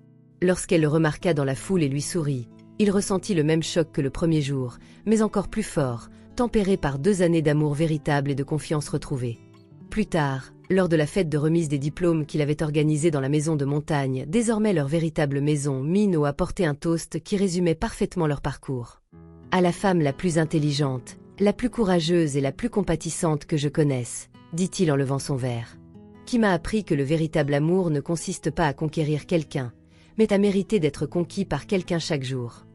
Lorsqu'elle le remarqua dans la foule et lui sourit, il ressentit le même choc que le premier jour, mais encore plus fort, tempéré par 2 années d'amour véritable et de confiance retrouvée. Plus tard, lors de la fête de remise des diplômes qu'il avait organisée dans la maison de montagne, désormais leur véritable maison, Mino apportait un toast qui résumait parfaitement leur parcours. À la femme la plus intelligente, la plus courageuse et la plus compatissante que je connaisse, dit-il en levant son verre. Qui m'a appris que le véritable amour ne consiste pas à conquérir quelqu'un, mais à mériter d'être conquis par quelqu'un chaque jour.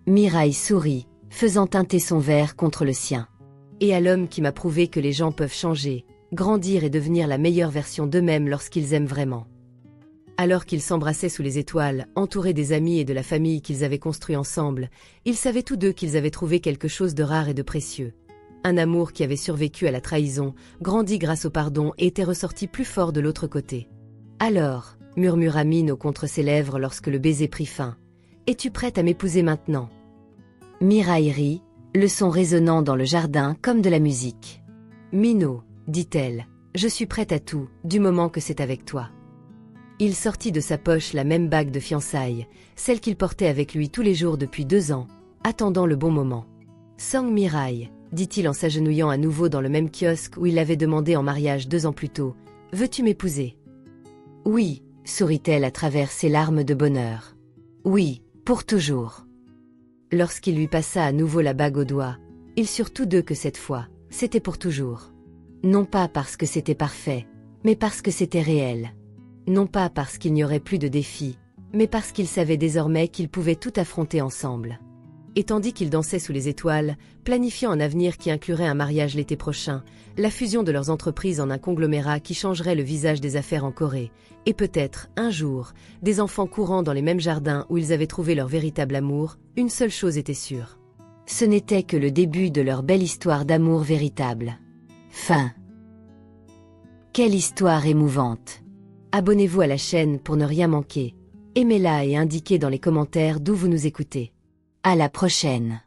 Mirai sourit, faisant teinter son verre contre le sien. Et à l'homme qui m'a prouvé que les gens peuvent changer, grandir et devenir la meilleure version d'eux-mêmes lorsqu'ils aiment vraiment. Alors qu'ils s'embrassaient sous les étoiles, entourés des amis et de la famille qu'ils avaient construit ensemble, ils savaient tous deux qu'ils avaient trouvé quelque chose de rare et de précieux. Un amour qui avait survécu à la trahison, grandi grâce au pardon et était ressorti plus fort de l'autre côté. Alors, murmura Mino contre ses lèvres lorsque le baiser prit fin. Es-tu prête à m'épouser maintenant? Mirai rit, le son résonnant dans le jardin comme de la musique. Mino, dit-elle, je suis prête à tout, du moment que c'est avec toi. Il sortit de sa poche la même bague de fiançailles, celle qu'il portait avec lui tous les jours depuis 2 ans, attendant le bon moment. Song Mirai, dit-il en s'agenouillant à nouveau dans le même kiosque où il l'avait demandé en mariage 2 ans plus tôt, veux-tu m'épouser? Oui, sourit-elle à travers ses larmes de bonheur. Oui, pour toujours. Lorsqu'il lui passa à nouveau la bague au doigt, ils surent tous deux que cette fois, c'était pour toujours. Non pas parce que c'était parfait, mais parce que c'était réel. Non pas parce qu'il n'y aurait plus de défis, mais parce qu'ils savaient désormais qu'ils pouvaient tout affronter ensemble. Et tandis qu'ils dansaient sous les étoiles, planifiant un avenir qui inclurait un mariage l'été prochain, la fusion de leurs entreprises en un conglomérat qui changerait le visage des affaires en Corée, et peut-être, un jour, des enfants courant dans les mêmes jardins où ils avaient trouvé leur véritable amour, une seule chose était sûre. Ce n'était que le début de leur belle histoire d'amour véritable. Fin. Quelle histoire émouvante! Abonnez-vous à la chaîne pour ne rien manquer. Aimez-la et indiquez dans les commentaires d'où vous nous écoutez. À la prochaine!